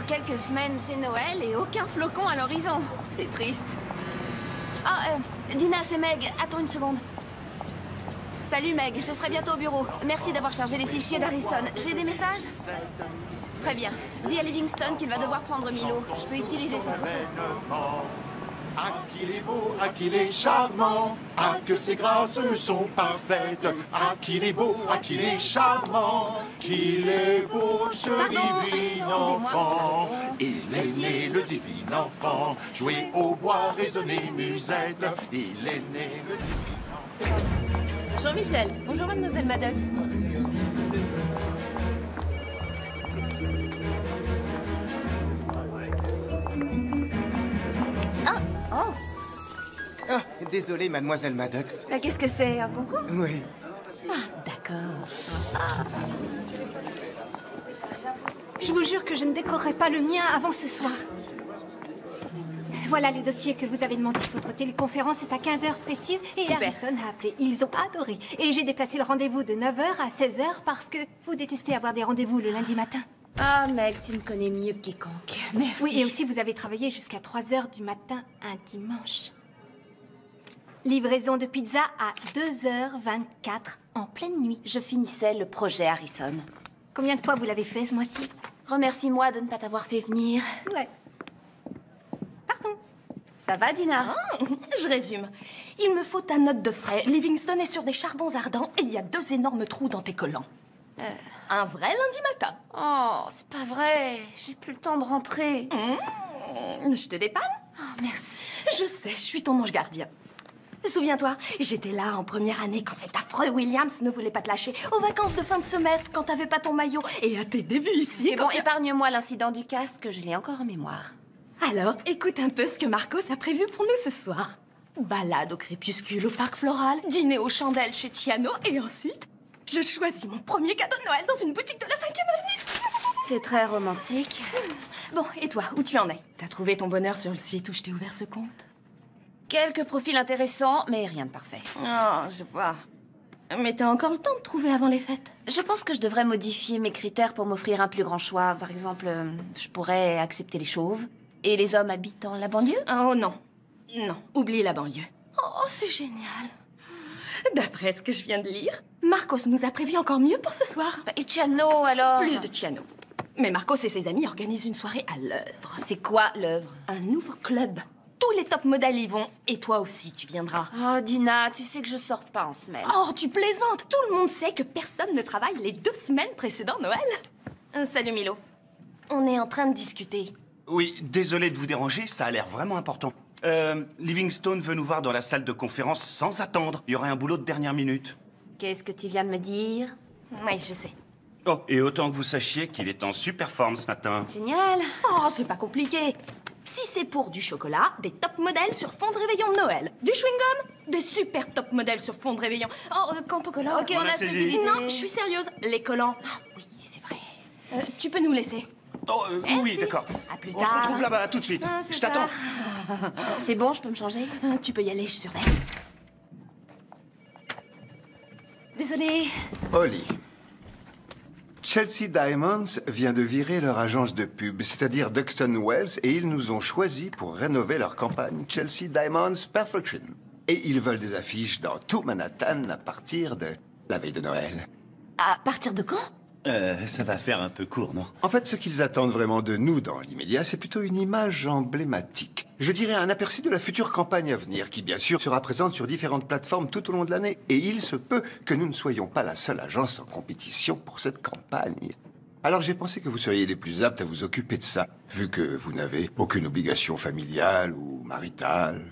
Dans quelques semaines, c'est Noël et aucun flocon à l'horizon. C'est triste. Ah, Dina, c'est Meg. Attends une seconde. Salut Meg, je serai bientôt au bureau. Merci d'avoir chargé les fichiers d'Harrison. J'ai des messages? Très bien. Dis à Livingston qu'il va devoir prendre Milo. Je peux utiliser ses photos. Ah, qu'il est beau, ah, qu'il est charmant, ah, que ses grâces sont parfaites, ah, qu'il est beau, ah, qu'il est charmant, qu'il est beau, ce divin enfant. Il est né, le divin enfant, jouer au bois, résonner musette, il est né, le divin enfant. Jean-Michel. Bonjour, mademoiselle Maddox. Ah, désolé, mademoiselle Maddox. Qu'est-ce que c'est, un concours? Oui. Ah, d'accord. Je vous jure que je ne décorerai pas le mien avant ce soir. Voilà le dossier que vous avez demandé. Votre téléconférence est à 15h précise et Super. Harrison a appelé. Ils ont adoré. Et j'ai déplacé le rendez-vous de 9h à 16h parce que vous détestez avoir des rendez-vous le lundi matin. Ah, Meg, tu me connais mieux que quiconque. Merci. Oui, et aussi vous avez travaillé jusqu'à 3h du matin un dimanche. Livraison de pizza à 2h24 en pleine nuit. Je finissais le projet Harrison. Combien de fois vous l'avez fait ce mois-ci? Remercie-moi de ne pas t'avoir fait venir. Ouais. Pardon. Ça va, Dina? Je résume. Il me faut ta note de frais. Livingston est sur des charbons ardents et il y a 2 énormes trous dans tes collants. Un vrai lundi matin. Oh, c'est pas vrai. J'ai plus le temps de rentrer. Je te dépanne? Oh, merci. Je sais, je suis ton ange gardien. Souviens-toi, j'étais là en première année quand cet affreux Williams ne voulait pas te lâcher, aux vacances de fin de semestre quand t'avais pas ton maillot, et à tes débuts ici. C'est bon, épargne-moi l'incident du casque, que je l'ai encore en mémoire. Alors, écoute un peu ce que Marcos a prévu pour nous ce soir. Balade au crépuscule au parc floral, dîner aux chandelles chez Ciano, et ensuite, je choisis mon premier cadeau de Noël dans une boutique de la 5e avenue. C'est très romantique. Bon, et toi, où tu en es? T'as trouvé ton bonheur sur le site où je t'ai ouvert ce compte? Quelques profils intéressants, mais rien de parfait. Oh, je vois. Mais t'as encore le temps de trouver avant les fêtes. Je pense que je devrais modifier mes critères pour m'offrir un plus grand choix. Par exemple, je pourrais accepter les chauves et les hommes habitant la banlieue. Oh non. Non, oublie la banlieue. Oh, c'est génial. D'après ce que je viens de lire, Marcos nous a prévu encore mieux pour ce soir. Et Ciano, alors? Plus de Ciano. Mais Marcos et ses amis organisent une soirée à l'œuvre. C'est quoi, l'œuvre? Un nouveau club. Tous les top modèles y vont. Et toi aussi, tu viendras. Oh, Dina, tu sais que je sors pas en semaine. Oh, tu plaisantes. Tout le monde sait que personne ne travaille les 2 semaines précédant Noël. Salut Milo. On est en train de discuter. Oui, désolé de vous déranger, ça a l'air vraiment important. Livingstone veut nous voir dans la salle de conférence sans attendre. Il y aurait un boulot de dernière minute. Qu'est-ce que tu viens de me dire? Oui, je sais. Oh, et autant que vous sachiez qu'il est en super forme ce matin. Génial. Oh, c'est pas compliqué. Si c'est pour du chocolat, des top modèles sur fond de réveillon de Noël. Du chewing-gum, des super top modèles sur fond de réveillon. Oh, quant au collant... Ok, on a saisi l'idée. Non, je suis sérieuse. Les collants. Ah oui, c'est vrai. Tu peux nous laisser. Oh, oui, Merci. d'accord. À plus On tard. se retrouve là-bas tout de suite. Ah, c'est Je t'attends. C'est bon, je peux me changer? Tu peux y aller, je surveille. Désolée. Holly. Chelsea Diamonds vient de virer leur agence de pub, c'est-à-dire Duxton Wells, et ils nous ont choisis pour rénover leur campagne Chelsea Diamonds Perfection. Et ils veulent des affiches dans tout Manhattan à partir de la veille de Noël. À partir de quand? Ça va faire un peu court, non? En fait, ce qu'ils attendent vraiment de nous dans l'immédiat, c'est plutôt une image emblématique. Je dirais un aperçu de la future campagne à venir, qui bien sûr sera présente sur différentes plateformes tout au long de l'année. Et il se peut que nous ne soyons pas la seule agence en compétition pour cette campagne. Alors j'ai pensé que vous seriez les plus aptes à vous occuper de ça, vu que vous n'avez aucune obligation familiale ou maritale.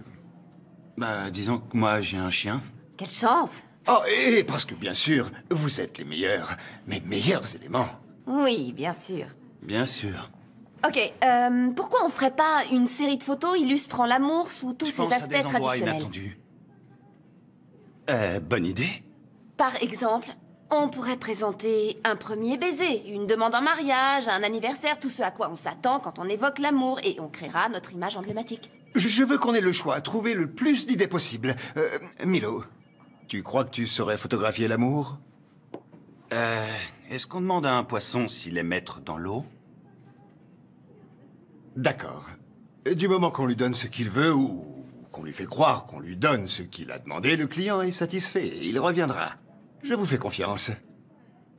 Bah, disons que moi, j'ai un chien. Quelle chance. Oh, et parce que bien sûr, vous êtes les meilleurs, mes meilleurs éléments. Oui, bien sûr. Bien sûr. Ok, pourquoi on ferait pas une série de photos illustrant l'amour sous tous Je ses pense à aspects des endroits traditionnels? inattendus. Bonne idée. Par exemple, on pourrait présenter un premier baiser, une demande en mariage, un anniversaire, tout ce à quoi on s'attend quand on évoque l'amour, et on créera notre image emblématique. Je veux qu'on ait le choix, trouver le plus d'idées possible. Milo, tu crois que tu saurais photographier l'amour? Est-ce qu'on demande à un poisson s'il est maître dans l'eau? D'accord. Du moment qu'on lui donne ce qu'il veut ou qu'on lui fait croire qu'on lui donne ce qu'il a demandé, le client est satisfait et il reviendra. Je vous fais confiance.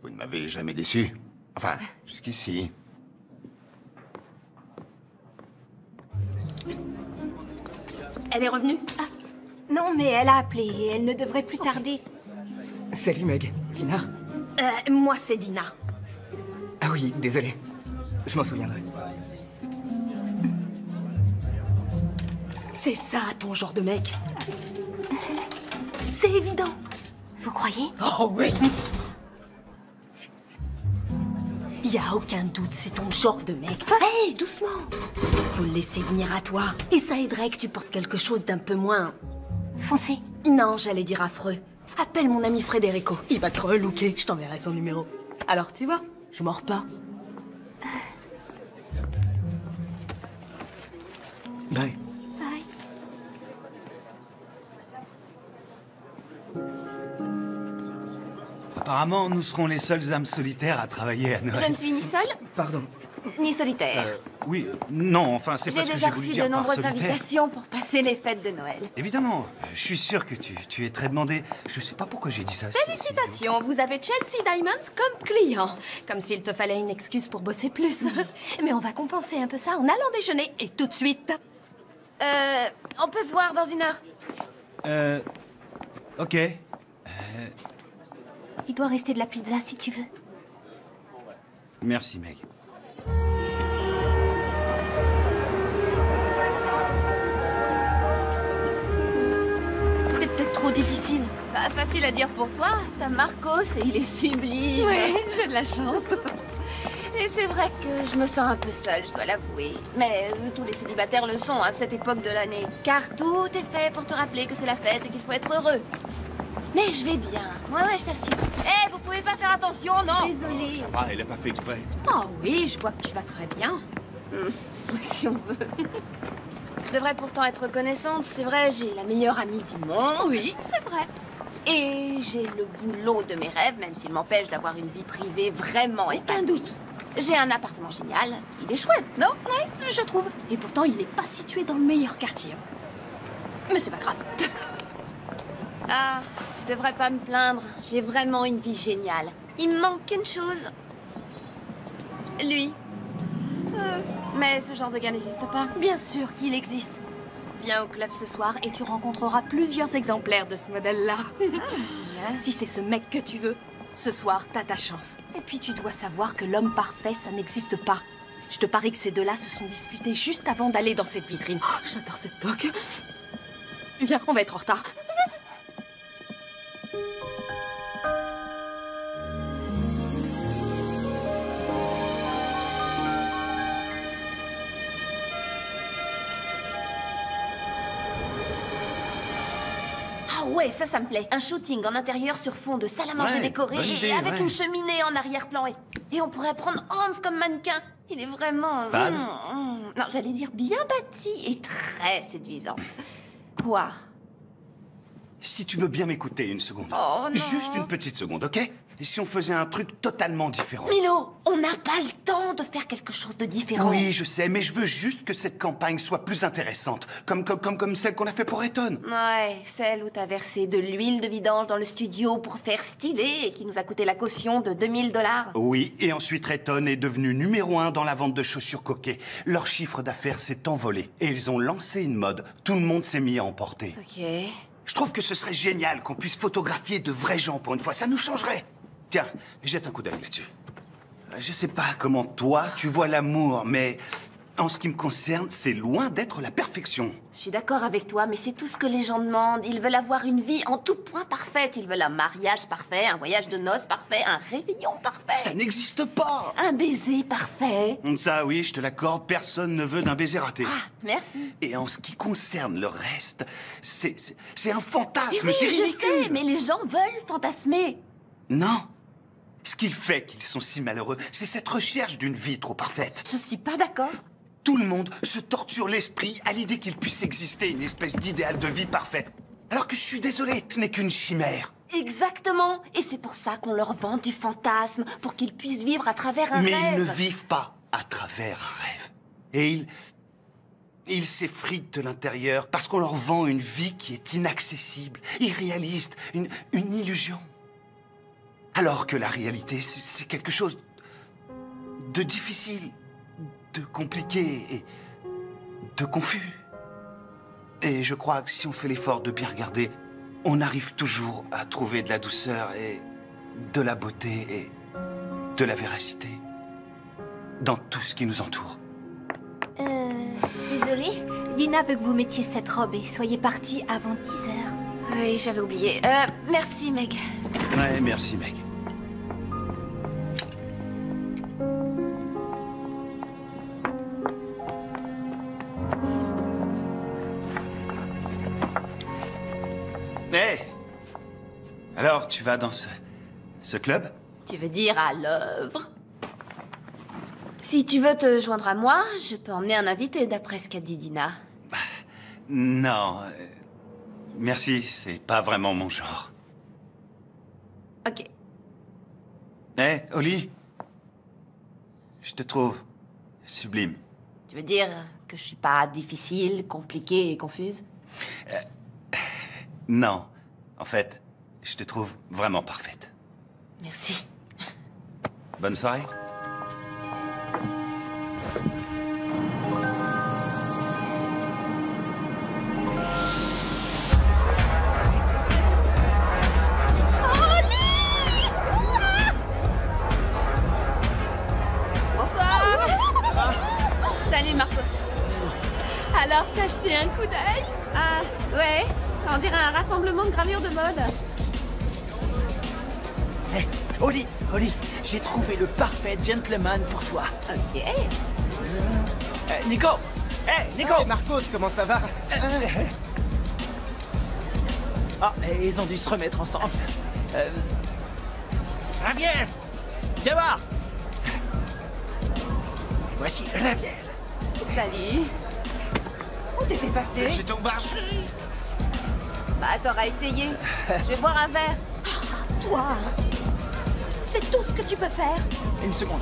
Vous ne m'avez jamais déçu. Enfin, jusqu'ici. Elle est revenue? Non, mais elle a appelé et elle ne devrait plus tarder. Salut Meg. Tina? Moi, c'est Dina. Ah oui, désolé. Je m'en souviendrai. C'est ça, ton genre de mec. C'est évident. Vous croyez? Oh oui. Y a aucun doute, c'est ton genre de mec. Hé, doucement. Faut le laisser venir à toi. Et ça aiderait que tu portes quelque chose d'un peu moins... Foncez. Non, j'allais dire affreux. Appelle mon ami Federico. Il va te relooker. Je t'enverrai son numéro. Alors, tu vois, je mords pas. Bye. Bye. Apparemment, nous serons les seules âmes solitaires à travailler à Noël. Je ne suis ni seule, Pardon. ni solitaire. Oui, non, enfin, c'est pas J'ai ce que déjà j'ai voulu reçu dire de par nombreuses solitaire. invitations pour passer les fêtes de Noël. Évidemment, je suis sûr que tu es très demandé. Je sais pas pourquoi j'ai dit ça. Félicitations, vous avez Chelsea Diamonds comme client. Comme s'il te fallait une excuse pour bosser plus. Mais on va compenser un peu ça en allant déjeuner et tout de suite. On peut se voir dans 1 heure. Ok. Il doit rester de la pizza si tu veux. Merci, Meg. C'est peut-être trop difficile. Pas facile à dire pour toi. T'as Marcos et il est sublime. Oui, j'ai de la chance. Et c'est vrai que je me sens un peu seule, je dois l'avouer. Mais tous les célibataires le sont à cette époque de l'année. Car tout est fait pour te rappeler que c'est la fête et qu'il faut être heureux. Mais je vais bien. Ouais, je t'assure. Eh, vous pouvez pas faire attention, non? Désolée. Ah, elle a pas fait exprès. Oh oui, je vois que tu vas très bien. Si on veut. Je devrais pourtant être reconnaissante. C'est vrai, j'ai la meilleure amie du monde. Oui, c'est vrai. Et j'ai le boulot de mes rêves, même s'il m'empêche d'avoir une vie privée vraiment épanouie. Aucun doute. J'ai un appartement génial. Il est chouette, non? Ouais, je trouve. Et pourtant, il n'est pas situé dans le meilleur quartier. Mais c'est pas grave. Ah, je devrais pas me plaindre. J'ai vraiment une vie géniale. Il me manque une chose. Lui. Mais ce genre de gars n'existe pas. Bien sûr qu'il existe. Viens au club ce soir et tu rencontreras plusieurs exemplaires de ce modèle-là. Si c'est ce mec que tu veux, ce soir, t'as ta chance. Et puis tu dois savoir que l'homme parfait, ça n'existe pas. Je te parie que ces deux-là se sont disputés juste avant d'aller dans cette vitrine. Oh, j'adore cette toque. Viens, on va être en retard. Ah ouais, ça me plaît. Un shooting en intérieur sur fond de salle à manger Ouais, décorée bonne et idée, avec ouais. une cheminée en arrière-plan. Et on pourrait prendre Hans comme mannequin. Il est vraiment... Fade. Non, j'allais dire bien bâti et très séduisant. Quoi? Si tu veux bien m'écouter une seconde. Oh, non. Juste une petite seconde, ok? Et si on faisait un truc totalement différent? Milo, on n'a pas le temps de faire quelque chose de différent. Oui, je sais, mais je veux juste que cette campagne soit plus intéressante. Comme celle qu'on a fait pour Eton. Ouais, celle où t'as versé de l'huile de vidange dans le studio pour faire stylé et qui nous a coûté la caution de 2000 $. Oui, et ensuite Eton est devenu numéro 1 dans la vente de chaussures coquées. Leur chiffre d'affaires s'est envolé. Et ils ont lancé une mode. Tout le monde s'est mis à en porter. Ok. Je trouve que ce serait génial qu'on puisse photographier de vrais gens pour une fois. Ça nous changerait. Tiens, jette un coup d'œil là-dessus. Je sais pas comment toi, tu vois l'amour, mais en ce qui me concerne, c'est loin d'être la perfection. Je suis d'accord avec toi, mais c'est tout ce que les gens demandent. Ils veulent avoir une vie en tout point parfaite. Ils veulent un mariage parfait, un voyage de noces parfait, un réveillon parfait. Ça n'existe pas. Un baiser parfait. Ça, oui, je te l'accorde, personne ne veut d'un baiser raté. Ah, merci. Et en ce qui concerne le reste, c'est un fantasme, Oui, c'est je ridicule. sais, mais les gens veulent fantasmer. Non. Ce qui fait qu'ils sont si malheureux, c'est cette recherche d'une vie trop parfaite. Je suis pas d'accord. Tout le monde se torture l'esprit à l'idée qu'il puisse exister une espèce d'idéal de vie parfaite. Alors que je suis désolé, ce n'est qu'une chimère. Exactement. Et c'est pour ça qu'on leur vend du fantasme, pour qu'ils puissent vivre à travers un Mais rêve. ils ne vivent pas à travers un rêve. Et ils s'effritent de l'intérieur parce qu'on leur vend une vie qui est inaccessible, irréaliste, une illusion. Alors que la réalité, c'est quelque chose de difficile, de compliqué et de confus. Et je crois que si on fait l'effort de bien regarder, on arrive toujours à trouver de la douceur et de la beauté et de la véracité dans tout ce qui nous entoure. Désolée, Dina veut que vous mettiez cette robe et soyez partie avant 10 heures. Oui, j'avais oublié. Merci, Meg. Ouais, merci, Meg. Hé! Alors, tu vas dans ce club? Tu veux dire à l'œuvre? Si tu veux te joindre à moi, je peux emmener un invité, d'après ce qu'a dit Dina. Non. Merci, c'est pas vraiment mon genre. Ok. Hé, Oli? Je te trouve sublime. Tu veux dire que je suis pas difficile, compliquée et confuse? Non. En fait, je te trouve vraiment parfaite. Merci. Bonne soirée. Bonsoir. Salut, Marcos. Alors, t'as jeté un coup d'œil? Ah, ouais. On dirait un rassemblement de gravures de mode. Hé, Oli, j'ai trouvé le parfait gentleman pour toi. Ok. Nico! Hé, Nico! Hey, Marcos, comment ça va? Ah, ils ont dû se remettre ensemble. Raviel! Viens voir! Voici Raviel. Salut. Où t'étais passé? J'étais au marché. Bah, t'auras essayé. Je vais boire un verre. Toi, c'est tout ce que tu peux faire. Une seconde.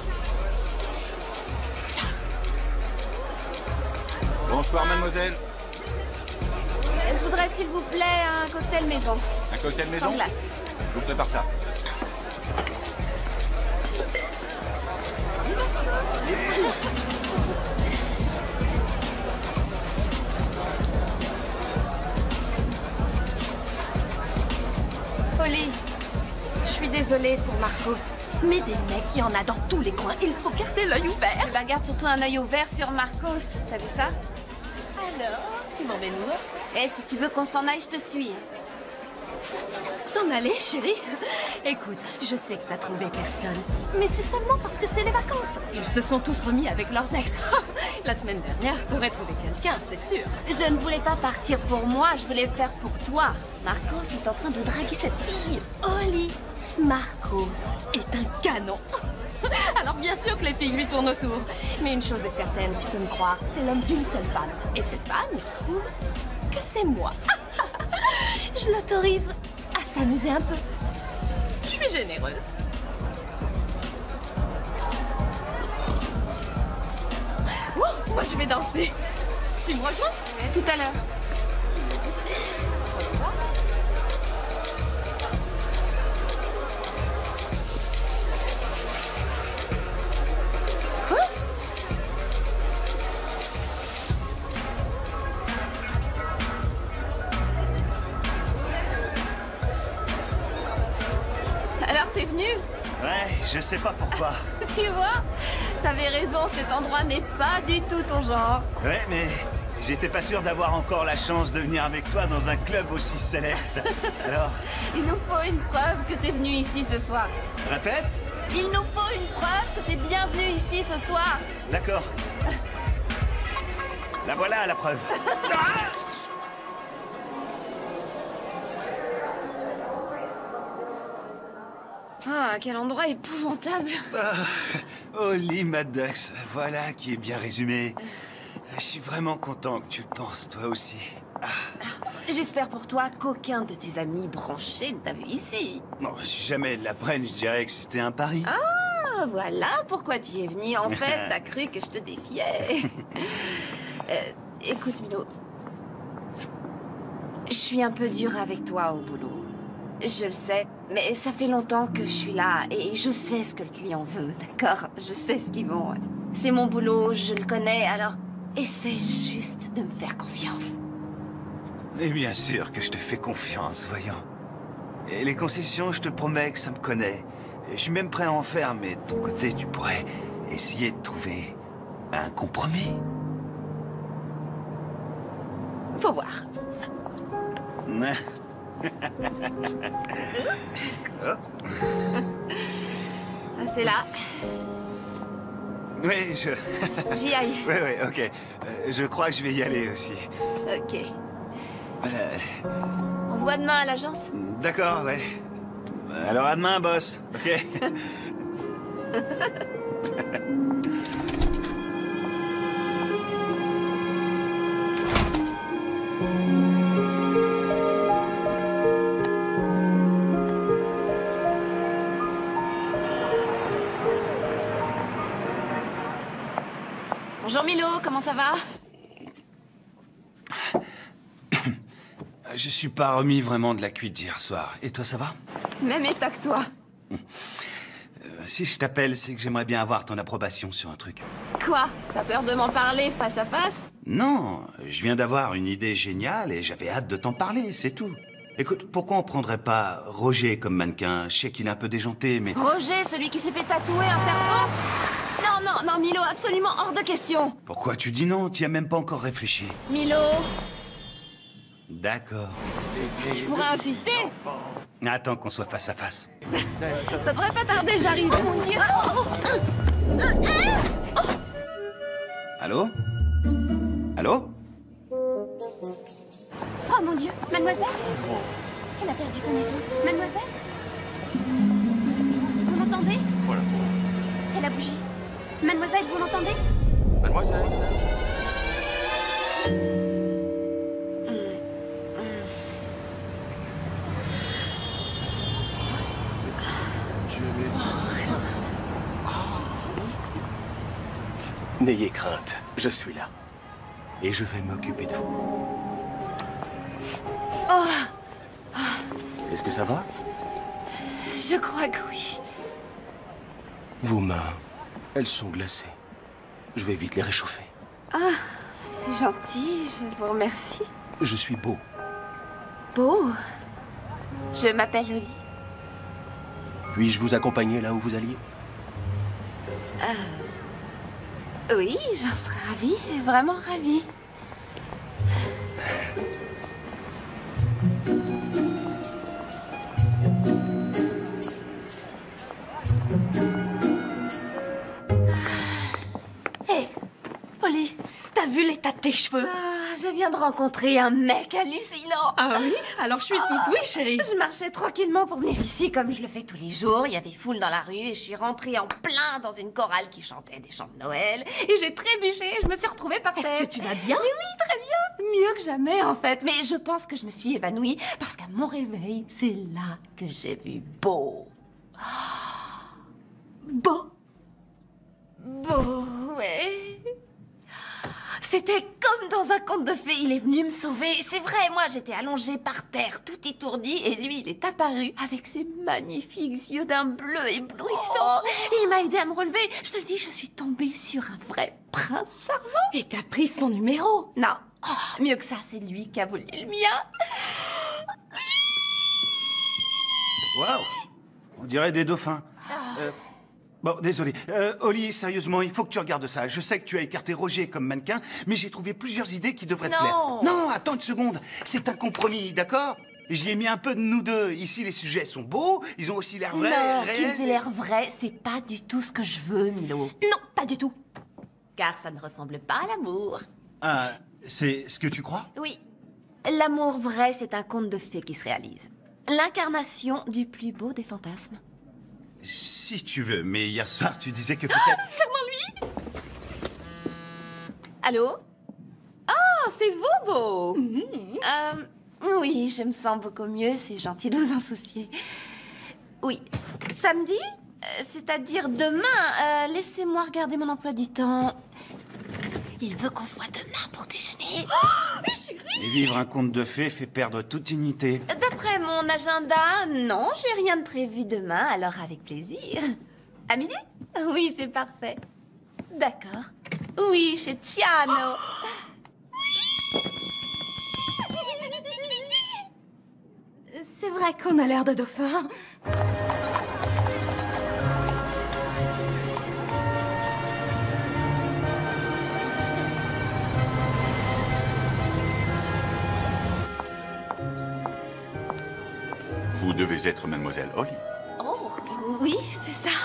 Bonsoir, mademoiselle. Je voudrais, s'il vous plaît, un cocktail maison. Un cocktail maison? Sans glace. Je vous prépare ça. Oli, je suis désolée pour Marcos, mais des mecs, il y en a dans tous les coins. Il faut garder l'œil ouvert. Bah, garde surtout un œil ouvert sur Marcos. T'as vu ça? Alors, tu m'emmènes où? Eh, si tu veux qu'on s'en aille, je te suis. S'en aller, chérie? Écoute, je sais que t'as trouvé personne, mais c'est seulement parce que c'est les vacances. Ils se sont tous remis avec leurs ex. La semaine dernière, t'aurais trouvé quelqu'un, c'est sûr. Je ne voulais pas partir pour moi, je voulais le faire pour toi. Marcos est en train de draguer cette fille. Oli, Marcos est un canon. Alors bien sûr que les filles lui tournent autour. Mais une chose est certaine, tu peux me croire, c'est l'homme d'une seule femme. Et cette femme, il se trouve que c'est moi. Je l'autorise à s'amuser un peu. Je suis généreuse. Oh, moi je vais danser. Tu me rejoins? Tout à l'heure. Alors, t'es venu? Ouais, je sais pas pourquoi. Tu vois? T'avais raison, cet endroit n'est pas du tout ton genre. Ouais, mais j'étais pas sûr d'avoir encore la chance de venir avec toi dans un club aussi sélect. Alors, Il nous faut une preuve que t'es venu ici ce soir. répète? Il nous faut une preuve que t'es bienvenu ici ce soir. D'accord. La voilà, la preuve. Ah, quel endroit épouvantable. Oli Maddox, voilà qui est bien résumé. Je suis vraiment content que tu le penses, toi aussi. J'espère pour toi qu'aucun de tes amis branchés ne t'a vu ici. Non, si jamais ils l'apprennent, je dirais que c'était un pari. voilà pourquoi tu es venu. En fait, t'as cru que je te défiais. Écoute, Milo. Je suis un peu dure avec toi au boulot. Je le sais, mais ça fait longtemps que je suis là et je sais ce que le client veut, d'accord? Je sais ce qu'ils vont. C'est mon boulot, je le connais, alors essaie juste de me faire confiance. Et bien sûr que je te fais confiance, voyons. Et les concessions, je te promets que ça me connaît. Je suis même prêt à en faire, mais de ton côté, tu pourrais essayer de trouver un compromis. Faut voir. C'est là. Oui, J'y aille. Oui, ok. Je crois que je vais y aller aussi. Ok. On se voit demain à l'agence? D'accord, ouais. Alors à demain, boss. Ok. Bonjour Milo, comment ça va? Je suis pas remis vraiment de la cuite d'hier soir. Et toi, ça va? Même état que toi. Si je t'appelle, c'est que j'aimerais bien avoir ton approbation sur un truc. Quoi? T'as peur de m'en parler face à face? Non, je viens d'avoir une idée géniale et j'avais hâte de t'en parler, c'est tout. Écoute, pourquoi on prendrait pas Roger comme mannequin? Je sais qu'il est un peu déjanté, mais... Roger, celui qui s'est fait tatouer un serpent? Non, Milo, absolument hors de question. Pourquoi tu dis non? Tu y as même pas encore réfléchi. Milo, D'accord. tu pourrais insister? Attends qu'on soit face à face. Ça devrait pas tarder, j'arrive. Oh mon Dieu! Allô? Allô? Oh mon Dieu, mademoiselle? Elle a perdu connaissance. Mademoiselle? Vous m'entendez? Voilà. Elle a bougé. Mademoiselle, vous l'entendez? Mademoiselle. N'ayez crainte, je suis là. Et je vais m'occuper de vous. Est-ce que ça va? Je crois que oui. Vos mains, elles sont glacées. Je vais vite les réchauffer. Ah, c'est gentil, je vous remercie. Je suis beau. Beau. Je m'appelle Oli. Puis-je vous accompagner là où vous alliez? Oui, j'en serais ravie, vraiment ravie. Hé, Oli, t'as vu l'état de tes cheveux? Je viens de rencontrer un mec hallucinant. Ah oui? Alors je suis toute oui, chérie. Je marchais tranquillement pour venir ici comme je le fais tous les jours. Il y avait foule dans la rue et je suis rentrée en plein dans une chorale qui chantait des chants de Noël. Et j'ai trébuché et je me suis retrouvée par terre. Est-ce que tu vas bien? Oui, très bien. Mieux que jamais en fait. Mais je pense que je me suis évanouie parce qu'à mon réveil, c'est là que j'ai vu Beau. Beau? Beau, ouais. C'était comme dans un conte de fées, il est venu me sauver. C'est vrai, moi j'étais allongée par terre, tout étourdie, et lui il est apparu avec ses magnifiques yeux d'un bleu éblouissant. Il m'a aidé à me relever. Je te le dis, je suis tombée sur un vrai prince charmant. Et t'as pris son numéro? Non, mieux que ça, c'est lui qui a volé le mien. Waouh! On dirait des dauphins. Bon, désolé. Oli, sérieusement, il faut que tu regardes ça. Je sais que tu as écarté Roger comme mannequin, mais j'ai trouvé plusieurs idées qui devraient te plaire. Non, attends une seconde. C'est un compromis, d'accord? J'y ai mis un peu de nous deux. Ici, les sujets sont beaux, ils ont aussi l'air vrais, Non, réels. qu'ils aient l'air vrais, c'est pas du tout ce que je veux, Milo. Non, pas du tout. Car ça ne ressemble pas à l'amour. Ah, c'est ce que tu crois? Oui. L'amour vrai, c'est un conte de fées qui se réalise. L'incarnation du plus beau des fantasmes. Si tu veux, mais hier soir, tu disais que peut-être... Sûrement lui. Allô? Oh, c'est vous, Beau. Oui, je me sens beaucoup mieux, c'est gentil de vous en soucier. Oui. Samedi, C'est-à-dire demain. Laissez-moi regarder mon emploi du temps. Il veut qu'on se voit demain pour déjeuner. Oh, chérie! Et vivre un conte de fées fait perdre toute dignité. D'après mon agenda, non, j'ai rien de prévu demain, alors avec plaisir. À midi? Oui, c'est parfait. D'accord. Oui, chez Tiano. C'est vrai qu'on a l'air de dauphins. Vous devez être mademoiselle Holly. Oh, oui, c'est ça.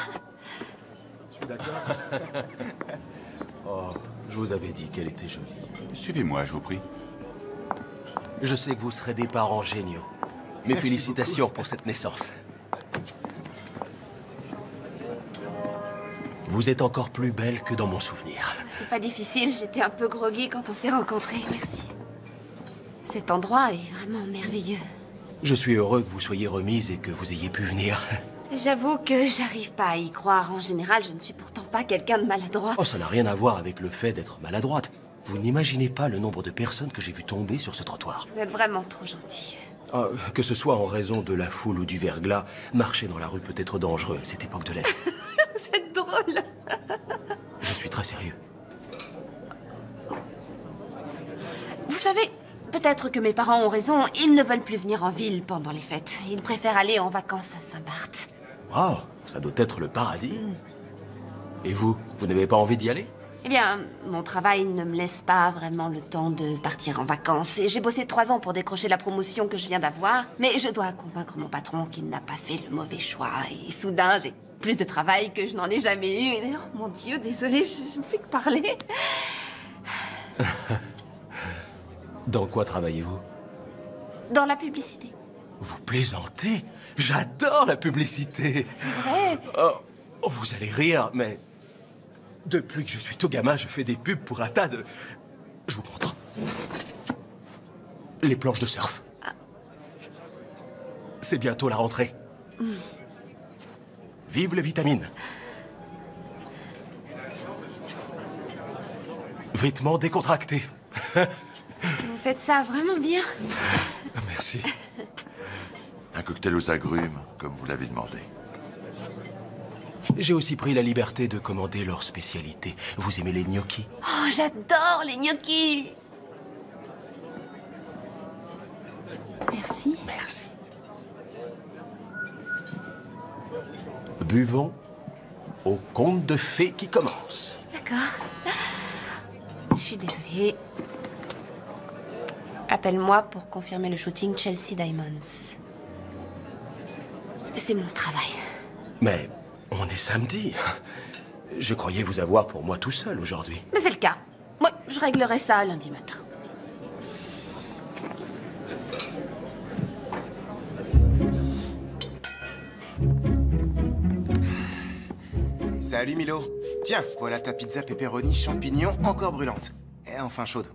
Je suis d'accord. Oh, je vous avais dit qu'elle était jolie. Suivez-moi, je vous prie. Je sais que vous serez des parents géniaux. Mes félicitations pour cette naissance. Vous êtes encore plus belle que dans mon souvenir. C'est pas difficile, j'étais un peu groggy quand on s'est rencontrés, merci. Cet endroit est vraiment merveilleux. Je suis heureux que vous soyez remise et que vous ayez pu venir. J'avoue que j'arrive pas à y croire. En général, je ne suis pourtant pas quelqu'un de maladroit. Oh, ça n'a rien à voir avec le fait d'être maladroite. Vous n'imaginez pas le nombre de personnes que j'ai vu tomber sur ce trottoir. Vous êtes vraiment trop gentil. Ah, que ce soit en raison de la foule ou du verglas, marcher dans la rue peut être dangereux à cette époque de l'année. Vous êtes drôle. Je suis très sérieux. Vous savez, peut-être que mes parents ont raison. Ils ne veulent plus venir en ville pendant les fêtes. Ils préfèrent aller en vacances à Saint-Barth. Oh, ça doit être le paradis. Et vous, vous n'avez pas envie d'y aller? Eh bien, mon travail ne me laisse pas vraiment le temps de partir en vacances. Et j'ai bossé 3 ans pour décrocher la promotion que je viens d'avoir. Mais je dois convaincre mon patron qu'il n'a pas fait le mauvais choix. Et soudain, j'ai plus de travail que je n'en ai jamais eu. Et, oh mon Dieu, désolée, je ne fais que parler. Dans quoi travaillez-vous? Dans la publicité. Vous plaisantez? J'adore la publicité. C'est vrai. Oh, vous allez rire, mais... Depuis que je suis tout gamin, je fais des pubs pour un tas de... Je vous montre. Les planches de surf. C'est bientôt la rentrée. Vive les vitamines. Vêtements décontractés. Vous faites ça vraiment bien. Merci. Un cocktail aux agrumes, comme vous l'avez demandé. J'ai aussi pris la liberté de commander leur spécialité. Vous aimez les gnocchis? Oh, j'adore les gnocchis. Merci. Merci. Buvons au conte de fées qui commence. D'accord. Je suis désolée. Appelle-moi pour confirmer le shooting Chelsea Diamonds. C'est mon travail. Mais on est samedi. Je croyais vous avoir pour moi tout seul aujourd'hui. Mais c'est le cas. Moi, je réglerai ça lundi matin. Salut Milo. Tiens, voilà ta pizza pepperoni champignon encore brûlante. Et enfin chaude.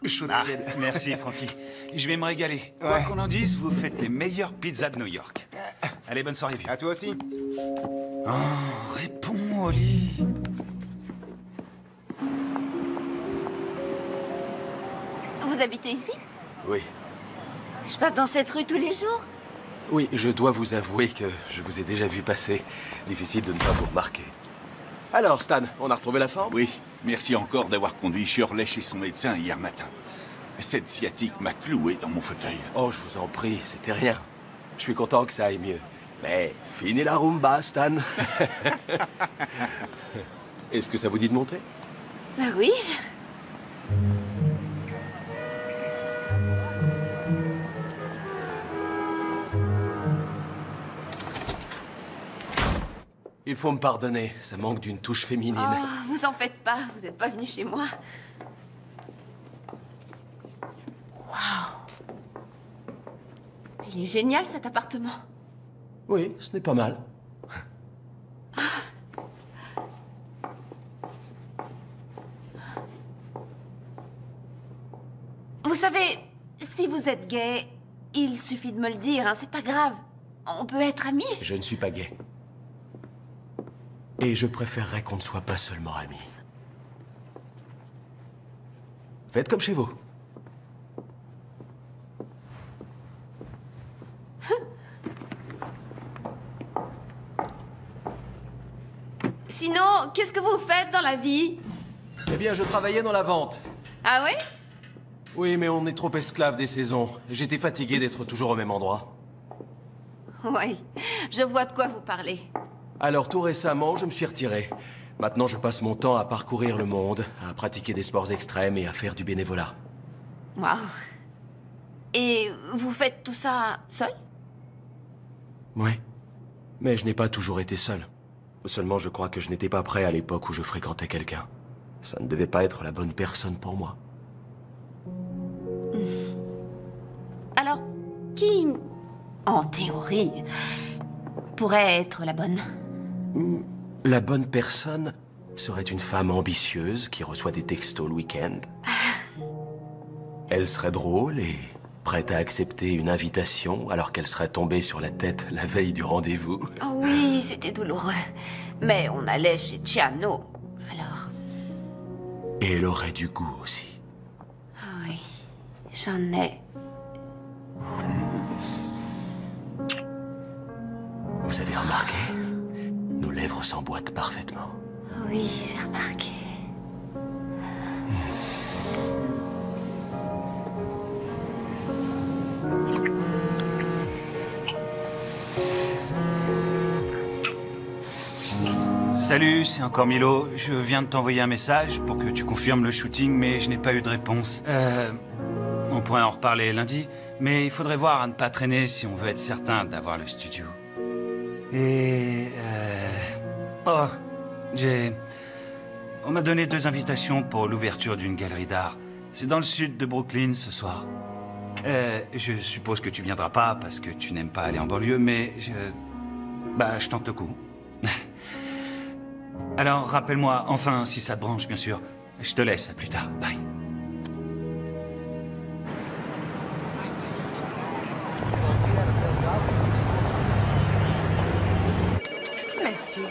Chaude tiède. Merci, Frankie. Je vais me régaler. Quoi qu'on en dise, vous faites les meilleures pizzas de New York. Allez, bonne soirée, vieux. À toi aussi. Oh, réponds, Holly. Vous habitez ici? Oui. Je passe dans cette rue tous les jours? Oui, je dois vous avouer que je vous ai déjà vu passer. Difficile de ne pas vous remarquer. Alors, Stan, on a retrouvé la forme? Oui, merci encore d'avoir conduit Shirley chez son médecin hier matin. Cette sciatique m'a cloué dans mon fauteuil. Oh, je vous en prie, c'était rien. Je suis content que ça aille mieux. Mais fini la rumba, Stan. Est-ce que ça vous dit de monter? Bah oui. Il faut me pardonner, ça manque d'une touche féminine. Oh, vous en faites pas, vous n'êtes pas venu chez moi. Waouh. Il est génial cet appartement. Oui, ce n'est pas mal. Vous savez, si vous êtes gay, il suffit de me le dire, hein, c'est pas grave. On peut être amis. Je ne suis pas gay. Et je préférerais qu'on ne soit pas seulement amis. Faites comme chez vous. Sinon, qu'est-ce que vous faites dans la vie? Eh bien, je travaillais dans la vente. Ah ouais? Oui, mais on est trop esclave des saisons. J'étais fatigué d'être toujours au même endroit. Oui, je vois de quoi vous parlez. Alors, tout récemment, je me suis retiré. Maintenant, je passe mon temps à parcourir le monde, à pratiquer des sports extrêmes et à faire du bénévolat. Waouh. Et vous faites tout ça seul? Oui. Mais je n'ai pas toujours été seul. Seulement, je crois que je n'étais pas prêt à l'époque où je fréquentais quelqu'un. Ça ne devait pas être la bonne personne pour moi. Alors, qui, en théorie, pourrait être la bonne? La bonne personne serait une femme ambitieuse qui reçoit des textos le week-end. Elle serait drôle et prête à accepter une invitation alors qu'elle serait tombée sur la tête la veille du rendez-vous. Oh oui, c'était douloureux. Mais on allait chez Chiano, alors... Et elle aurait du goût aussi. Ah oui, j'en ai. Vous avez remarqué? Nos lèvres s'emboîtent parfaitement. Oui, j'ai remarqué. Salut, c'est encore Milo. Je viens de t'envoyer un message pour que tu confirmes le shooting, mais je n'ai pas eu de réponse. On pourrait en reparler lundi, mais il faudrait voir à ne pas traîner si on veut être certain d'avoir le studio. Et... Oh, on m'a donné 2 invitations pour l'ouverture d'une galerie d'art. C'est dans le sud de Brooklyn ce soir. Je suppose que tu viendras pas parce que tu n'aimes pas aller en banlieue, mais je tente le coup. Alors, rappelle-moi, enfin, si ça te branche, bien sûr. Je te laisse, à plus tard. Bye. Merci.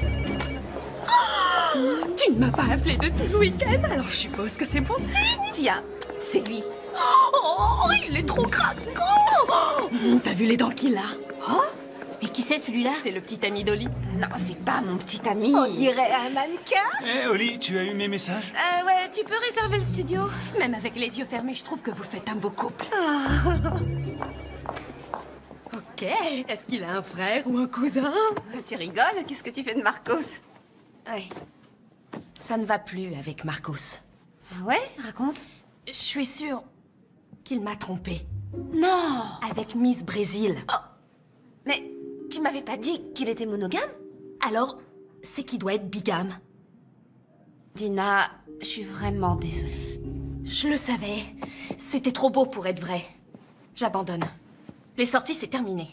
Oh, tu ne m'as pas appelé de tout le week-end, alors je suppose que c'est bon signe. Tiens, c'est lui. Oh, il est trop craquant. T'as vu les dents qu'il a? Oh, mais qui c'est celui-là? C'est le petit ami d'Oli. Non, c'est pas mon petit ami. On dirait un mannequin. Hé, Oli, tu as eu mes messages? Ouais, tu peux réserver le studio? Même avec les yeux fermés, je trouve que vous faites un beau couple. Ok, est-ce qu'il a un frère ou un cousin? Tu rigoles? Qu'est-ce que tu fais de Marcos? Ouais. Ça ne va plus avec Marcos. Ah ouais? Raconte. Je suis sûre qu'il m'a trompée. Non! Avec Miss Brésil. Oh. Mais tu m'avais pas dit qu'il était monogame? Alors, c'est qu'il doit être bigame. Dina, je suis vraiment désolée. Je le savais. C'était trop beau pour être vrai. J'abandonne. Les sorties, c'est terminé.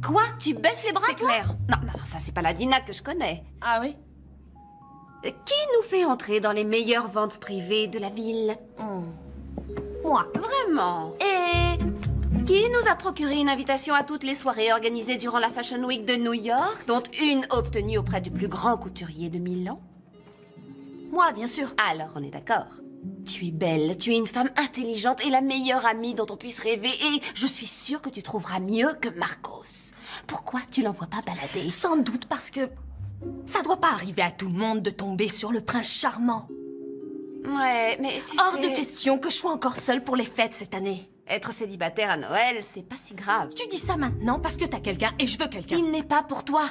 Quoi? Tu baisses les bras, C'est toi? clair. Non, ça c'est pas la Dina que je connais. Ah oui? Qui nous fait entrer dans les meilleures ventes privées de la ville? Moi. Vraiment? Et qui nous a procuré une invitation à toutes les soirées organisées durant la Fashion Week de New York, dont une obtenue auprès du plus grand couturier de Milan? Moi, bien sûr. Alors, on est d'accord. Tu es belle, tu es une femme intelligente et la meilleure amie dont on puisse rêver, et je suis sûre que tu trouveras mieux que Marcos. Pourquoi tu l'envoies pas balader? Sans doute parce que ça doit pas arriver à tout le monde de tomber sur le prince charmant. Ouais, mais tu Hors sais... de question que je sois encore seule pour les fêtes cette année. Être célibataire à Noël, c'est pas si grave. Tu dis ça maintenant parce que t'as quelqu'un et je veux quelqu'un. Il n'est pas pour toi.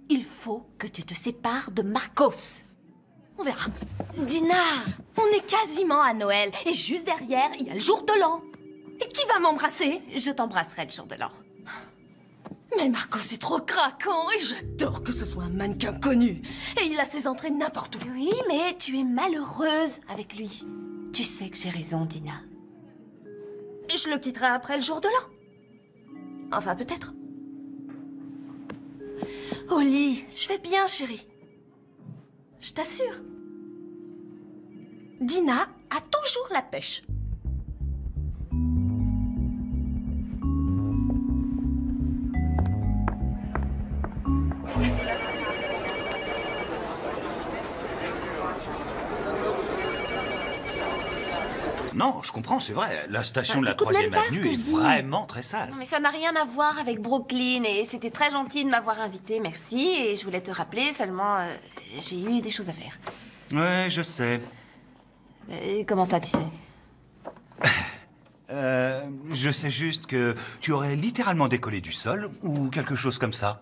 Il faut que tu te sépares de Marcos. On verra. Dina! On est quasiment à Noël et juste derrière, il y a le jour de l'an. Et qui va m'embrasser? Je t'embrasserai le jour de l'an. Mais Marcos est trop craquant et j'adore que ce soit un mannequin connu. Et il a ses entrées n'importe où. Oui, mais tu es malheureuse avec lui. Tu sais que j'ai raison, Dina. Et je le quitterai après le jour de l'an. Enfin, peut-être. Oli, je vais bien, chérie. Je t'assure. Dina a toujours la pêche. non, je comprends, c'est vrai. La station de la T'écoutes même 3e pas ce avenue que est je dis. vraiment très sale. Non, mais ça n'a rien à voir avec Brooklyn et c'était très gentil de m'avoir invité, merci. Et je voulais te rappeler, seulement j'ai eu des choses à faire. Ouais, je sais. Comment ça, tu sais? Je sais juste que tu aurais littéralement décollé du sol ou quelque chose comme ça.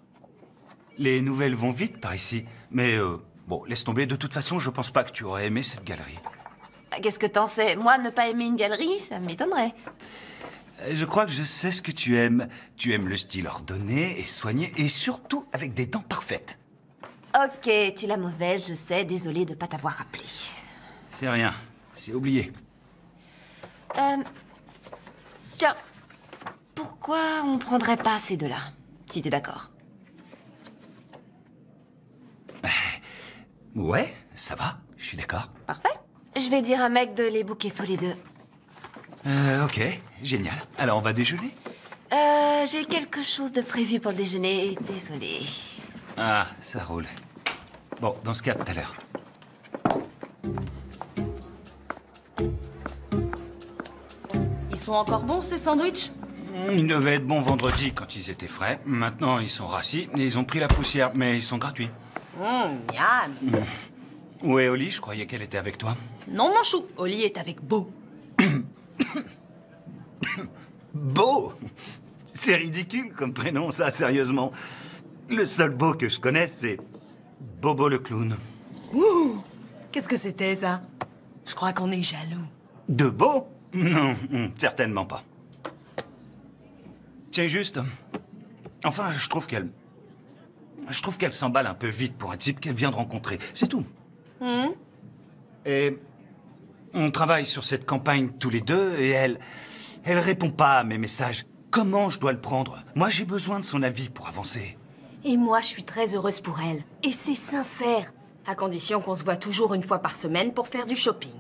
Les nouvelles vont vite par ici, mais bon, laisse tomber. De toute façon, je pense pas que tu aurais aimé cette galerie. Qu'est-ce que t'en sais? Moi, ne pas aimer une galerie, ça m'étonnerait. Je crois que je sais ce que tu aimes. Tu aimes le style ordonné et soigné, et surtout avec des dents parfaites. Ok, tu l'as mauvaise, je sais, désolée de pas t'avoir rappelé. C'est rien, c'est oublié. Tiens, pourquoi on prendrait pas ces deux-là, si t'es d'accord? Ouais, ça va, je suis d'accord. Parfait. Je vais dire à Meg de les booker tous les deux. Ok, génial. Alors, on va déjeuner? J'ai quelque chose de prévu pour le déjeuner, désolée. Ah, ça roule. Bon, dans ce cas, tout à l'heure. Ils sont encore bons, ces sandwichs? Ils devaient être bons vendredi quand ils étaient frais. Maintenant, ils sont rassis et ils ont pris la poussière, mais ils sont gratuits. Miam. Où est Oli? Je croyais qu'elle était avec toi. Non, mon chou, Oli est avec Beau. Beau? C'est ridicule comme prénom, ça, sérieusement. Le seul Beau que je connaisse, c'est Bobo le clown. Ouh! Qu'est-ce que c'était, ça? Je crois qu'on est jaloux. De Beau? Non, certainement pas. Tiens, juste... Enfin, je trouve qu'elle s'emballe un peu vite pour un type qu'elle vient de rencontrer. C'est tout. Et on travaille sur cette campagne tous les deux et elle répond pas à mes messages. Comment je dois le prendre? Moi, j'ai besoin de son avis pour avancer. Et moi, je suis très heureuse pour elle. Et c'est sincère. À condition qu'on se voit toujours une fois par semaine pour faire du shopping.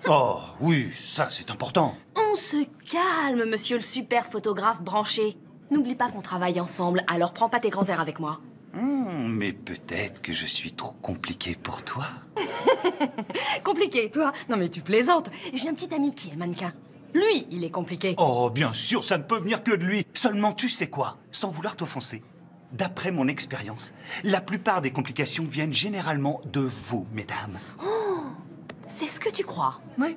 Oh, oui, ça, c'est important. On se calme, monsieur le super photographe branché. N'oublie pas qu'on travaille ensemble, alors prends pas tes grands airs avec moi. Mais peut-être que je suis trop compliqué pour toi. Compliqué, toi? Non mais tu plaisantes. J'ai un petit ami qui est mannequin. Lui, il est compliqué. Oh, bien sûr, ça ne peut venir que de lui. Seulement, tu sais quoi? Sans vouloir t'offenser, d'après mon expérience, la plupart des complications viennent généralement de vous, mesdames. Oh, c'est ce que tu crois? Oui.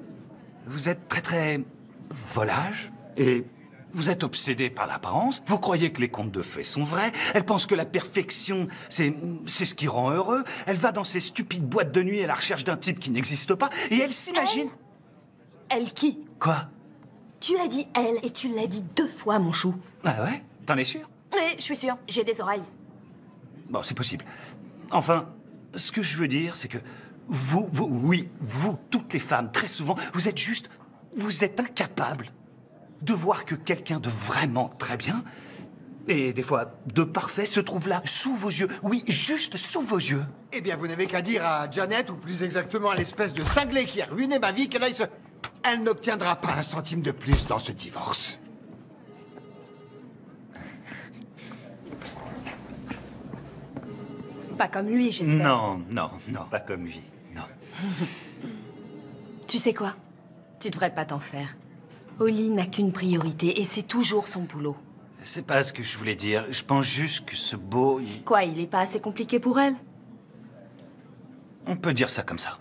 Vous êtes très volage et vous êtes obsédé par l'apparence. Vous croyez que les contes de fées sont vrais. Elle pense que la perfection, c'est ce qui rend heureux. Elle va dans ces stupides boîtes de nuit à la recherche d'un type qui n'existe pas et elle s'imagine... Elle qui? Quoi? Tu as dit elle et tu l'as dit 2 fois, mon chou. Ah ouais? T'en es sûr? Oui, je suis sûre. J'ai des oreilles. Bon, c'est possible. Enfin, ce que je veux dire, c'est que vous, toutes les femmes, très souvent, vous êtes incapables de voir que quelqu'un de vraiment très bien, et des fois de parfait, se trouve là, sous vos yeux. Oui, juste sous vos yeux. Eh bien, vous n'avez qu'à dire à Janet, ou plus exactement à l'espèce de cinglé qui a ruiné ma vie, qu'elle aille se... Elle n'obtiendra pas un centime de plus dans ce divorce. Pas comme lui, j'espère. Non, pas comme lui, non. Tu sais quoi? Tu devrais pas t'en faire. Oli n'a qu'une priorité et c'est toujours son boulot. C'est pas ce que je voulais dire. Je pense juste que ce beau... Quoi, il est pas assez compliqué pour elle? On peut dire ça comme ça.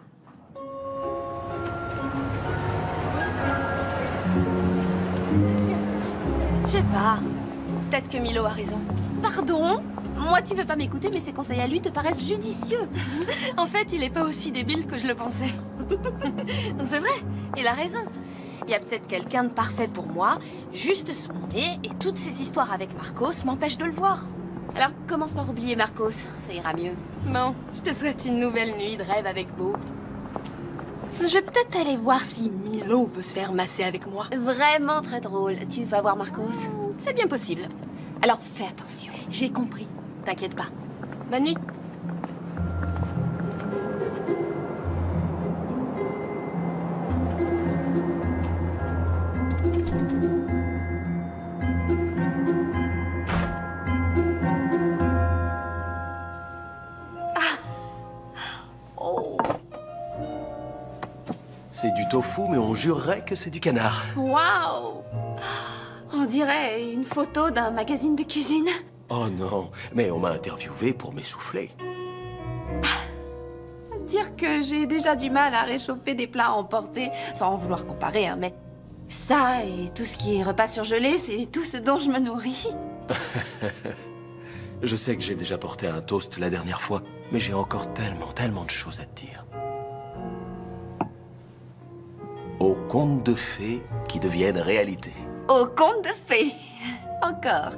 Je sais pas. Peut-être que Milo a raison. Pardon? Moi, tu veux pas m'écouter, mais ses conseils à lui te paraissent judicieux. En fait, il est pas aussi débile que je le pensais. C'est vrai, il a raison. Il y a peut-être quelqu'un de parfait pour moi, juste sous mon nez, et toutes ces histoires avec Marcos m'empêchent de le voir. Alors, commence par oublier Marcos, ça ira mieux. Bon, je te souhaite une nouvelle nuit de rêve avec Beau. Je vais peut-être aller voir si Milo veut se faire masser avec moi. Vraiment très drôle. Tu vas voir Marcos? C'est bien possible. Alors, fais attention. J'ai compris. T'inquiète pas. Bonne nuit. C'est du tofu, mais on jurerait que c'est du canard. Waouh! On dirait une photo d'un magazine de cuisine. Oh non, mais on m'a interviewé pour m'essouffler. Dire que j'ai déjà du mal à réchauffer des plats emportés, sans vouloir comparer, hein, mais ça et tout ce qui est repas surgelé, c'est tout ce dont je me nourris. Je sais que j'ai déjà porté un toast la dernière fois, mais j'ai encore tellement de choses à te dire. Aux contes de fées qui deviennent réalité. Au conte de fées. Encore.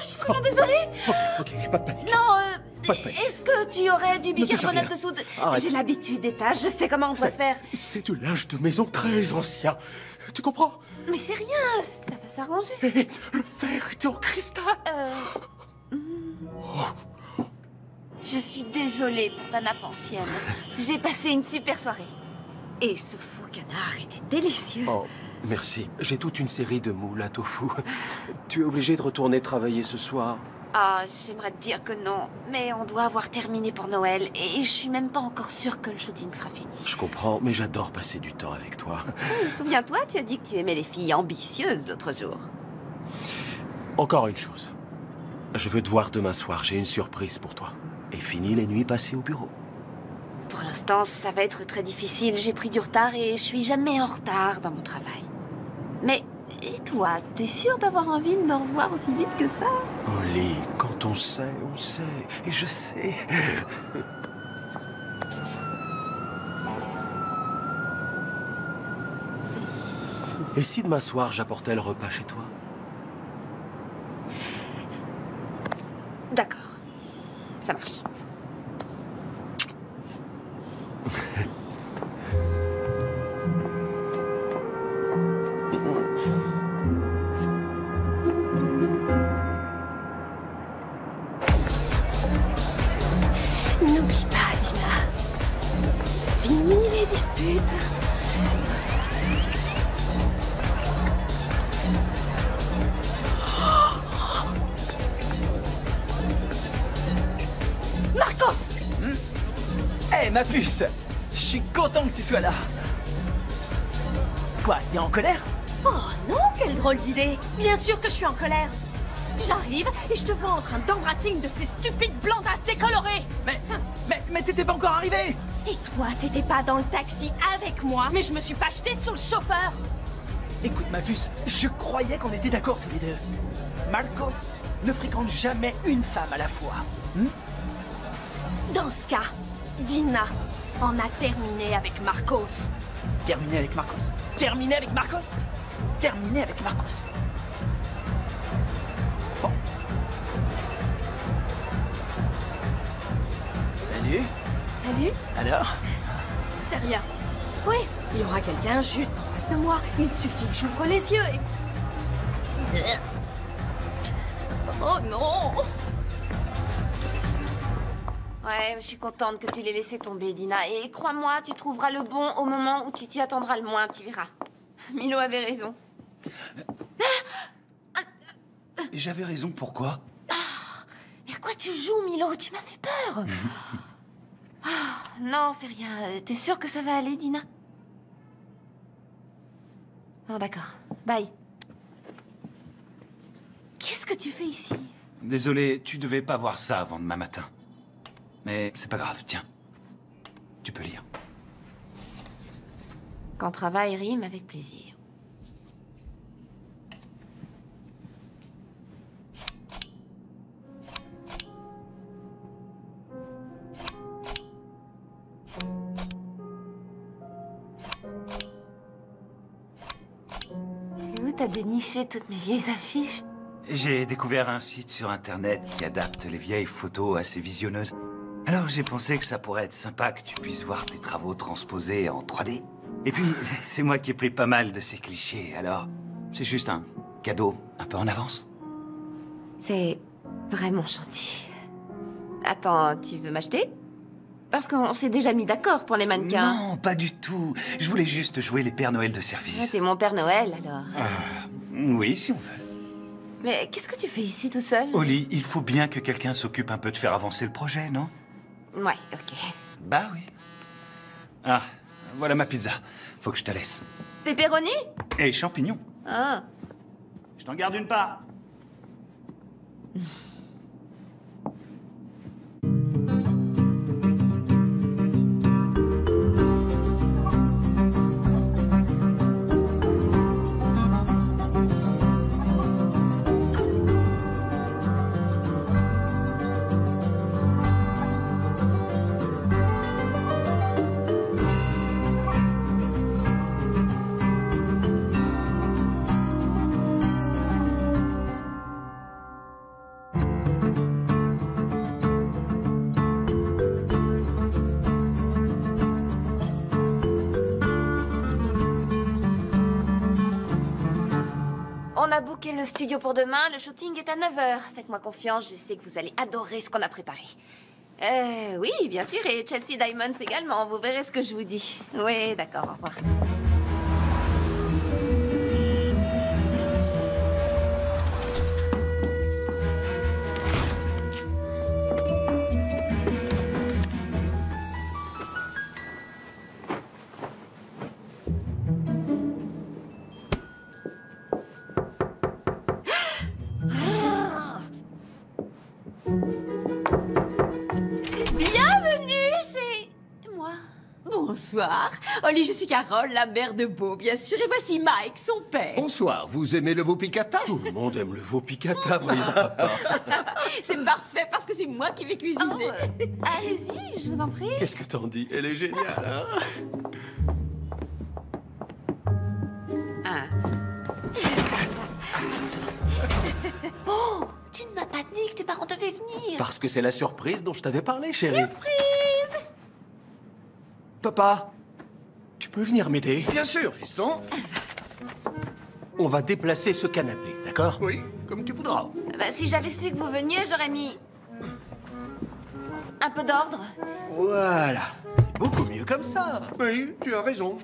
Je suis vraiment désolée. Ok, pas de panique. Non, est-ce que tu aurais du bicarbonate rien. de soude? Arrête. J'ai l'habitude des tâches, je sais comment on doit faire. C'est du linge de maison très ancien. Tu comprends? Mais c'est rien, ça va s'arranger. Et le fer était en cristal. Je suis désolée pour ta nappe ancienne. J'ai passé une super soirée. Et ce faux canard était délicieux. Oh, merci. J'ai toute une série de moules à tofu. Tu es obligé de retourner travailler ce soir? Ah, j'aimerais te dire que non, mais on doit avoir terminé pour Noël et je suis même pas encore sûre que le shooting sera fini. Je comprends, mais j'adore passer du temps avec toi. Souviens-toi, tu as dit que tu aimais les filles ambitieuses l'autre jour. Encore une chose. Je veux te voir demain soir, j'ai une surprise pour toi. Et fini les nuits passées au bureau. Pour l'instant, ça va être très difficile. J'ai pris du retard et je suis jamais en retard dans mon travail. Mais, et toi, t'es sûre d'avoir envie de me revoir aussi vite que ça? Holly, quand on sait, on sait. Et je sais. Et si demain soir, j'apportais le repas chez toi? D'accord. Ça marche. N'oublie pas, Dina. Fini les disputes. Marcos! Hé, ma puce! Je suis content que tu sois là. Quoi, t'es en colère? Oh non, quelle drôle d'idée! Bien sûr que je suis en colère! J'arrive et je te vois en train d'embrasser une de ces stupides blondasses décolorées! Mais t'étais pas encore arrivé! Et toi, t'étais pas dans le taxi avec moi, mais je me suis pas jetée sur le chauffeur! Écoute, ma puce, je croyais qu'on était d'accord tous les deux. Marcos ne fréquente jamais une femme à la fois. Dans ce cas, Dina en a terminé avec Marcos. Terminé avec Marcos? Terminé avec Marcos? Terminé avec Marcos? Bon. Salut. Salut. Alors? C'est rien. Oui, il y aura quelqu'un juste en face de moi. Il suffit que j'ouvre les yeux et... Oh non! Ouais, je suis contente que tu l'aies laissé tomber, Dina. Et crois-moi, tu trouveras le bon au moment où tu t'y attendras le moins, tu verras. Milo avait raison. J'avais raison, pourquoi? Mais à quoi tu joues, Milo? Tu m'as fait peur. Non, c'est rien. T'es sûre que ça va aller, Dina? Oh, d'accord. Bye. Qu'est-ce que tu fais ici? Désolé, tu devais pas voir ça avant demain matin. Mais c'est pas grave, tiens. Tu peux lire. Quand travail rime avec plaisir. Et où t'as déniché toutes mes vieilles affiches? J'ai découvert un site sur Internet qui adapte les vieilles photos assez visionneuses. Alors j'ai pensé que ça pourrait être sympa que tu puisses voir tes travaux transposés en 3D. Et puis, c'est moi qui ai pris pas mal de ces clichés, alors c'est juste un cadeau un peu en avance. C'est vraiment gentil. Attends, tu veux m'acheter? Parce qu'on s'est déjà mis d'accord pour les mannequins. Non, pas du tout. Je voulais juste jouer les Pères Noël de Ah, service. t'es mon Père Noël, alors. Oui, si on veut. Mais qu'est-ce que tu fais ici tout seul? Oli, il faut bien que quelqu'un s'occupe un peu de faire avancer le projet, non? Ouais, ok. Bah oui. Ah, voilà ma pizza. Faut que je te laisse. Pepperoni? Et champignons. Ah. Je t'en garde une part. On a booké le studio pour demain, le shooting est à 9h. Faites-moi confiance, je sais que vous allez adorer ce qu'on a préparé. Oui, bien sûr, et Chelsea Diamonds également, vous verrez ce que je vous dis. Oui, d'accord, au revoir. Bienvenue chez moi. Bonsoir. Oli, je suis Carole, la mère de Beau, bien sûr. Et voici Mike, son père. Bonsoir, vous aimez le veau piccata? Tout le monde aime le veau piccata, voyons, papa. C'est parfait parce que c'est moi qui vais cuisiner. Allez-y, je vous en prie. Qu'est-ce que t'en dis? Elle est géniale, hein? Oh, tu ne m'as pas dit que tes parents devaient venir. Parce que c'est la surprise dont je t'avais parlé, chérie. Surprise! Papa, tu peux venir m'aider? Bien sûr, fiston. On va déplacer ce canapé, d'accord? Oui, comme tu voudras. Bah, si j'avais su que vous veniez, j'aurais mis un peu d'ordre. Voilà. C'est beaucoup mieux comme ça. Oui, tu as raison.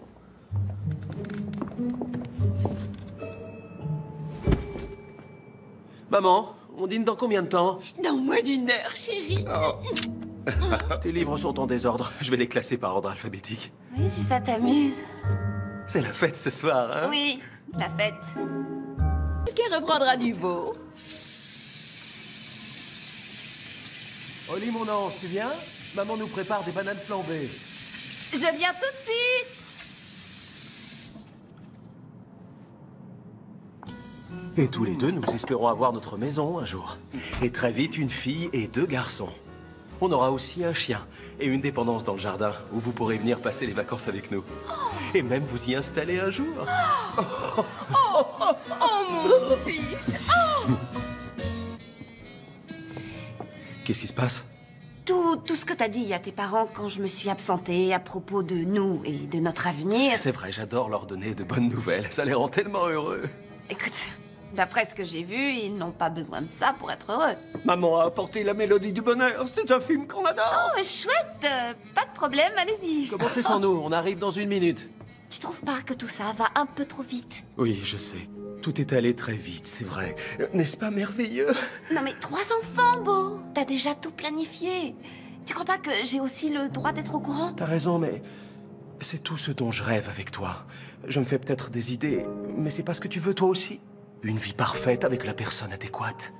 Maman, on dîne dans combien de temps? Dans moins d'1 heure, chérie. Tes livres sont en désordre. Je vais les classer par ordre alphabétique. Oui, si ça t'amuse. C'est la fête ce soir, hein? Oui, la fête. Qui reprendra du veau? Oli, mon ange, tu viens? Maman nous prépare des bananes flambées. Je viens tout de suite. Et tous les deux, nous espérons avoir notre maison un jour. Et très vite, une fille et 2 garçons. On aura aussi un chien et une dépendance dans le jardin où vous pourrez venir passer les vacances avec nous. Et même vous y installer un jour. Oh, mon fils. Oh. Qu'est-ce qui se passe? Tout ce que t'as dit à tes parents quand je me suis absentée à propos de nous et de notre avenir. C'est vrai, j'adore leur donner de bonnes nouvelles. Ça les rend tellement heureux. Écoute, d'après ce que j'ai vu, ils n'ont pas besoin de ça pour être heureux. Maman a apporté la mélodie du bonheur. C'est un film qu'on adore. Oh, mais chouette. Pas de problème, allez-y. Commencez sans nous, on arrive dans 1 minute. Tu trouves pas que tout ça va un peu trop vite? Oui, je sais. Tout est allé très vite, c'est vrai. N'est-ce pas merveilleux? Non mais 3 enfants, Beau. T'as déjà tout planifié. Tu crois pas que j'ai aussi le droit d'être au courant? T'as raison, mais c'est tout ce dont je rêve avec toi. Je me fais peut-être des idées, mais c'est pas ce que tu veux toi aussi? Une vie parfaite avec la personne adéquate.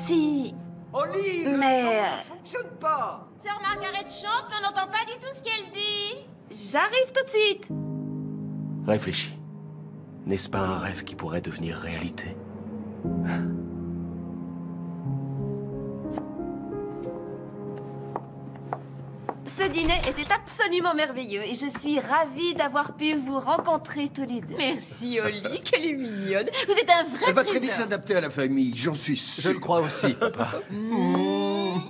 Si... Oli, Mais... ne fonctionne pas. Sœur Margaret chante, mais on n'entend pas du tout ce qu'elle dit. J'arrive tout de suite. Réfléchis. N'est-ce pas un rêve qui pourrait devenir réalité? Ce dîner était absolument merveilleux et je suis ravie d'avoir pu vous rencontrer tous les deux. Merci, Oli, qu'elle est mignonne. Vous êtes un vrai Elle va très trésor. vite s'adapter à la famille, j'en suis sûr. Je le crois aussi, papa. Moi.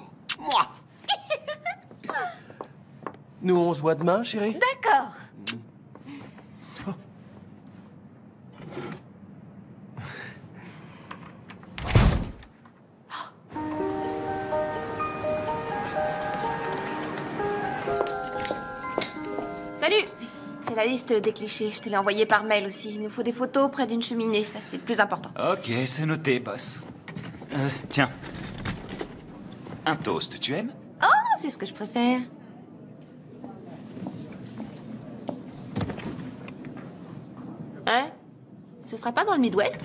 Nous, on se voit demain, chérie? D'accord. Salut. C'est la liste des clichés. Je te l'ai envoyé par mail aussi. Il nous faut des photos près d'une cheminée. Ça, c'est le plus important. Ok, c'est noté, boss. Tiens. Un toast, tu aimes? Oh, c'est ce que je préfère. Hein? Ce serait pas dans le Midwest?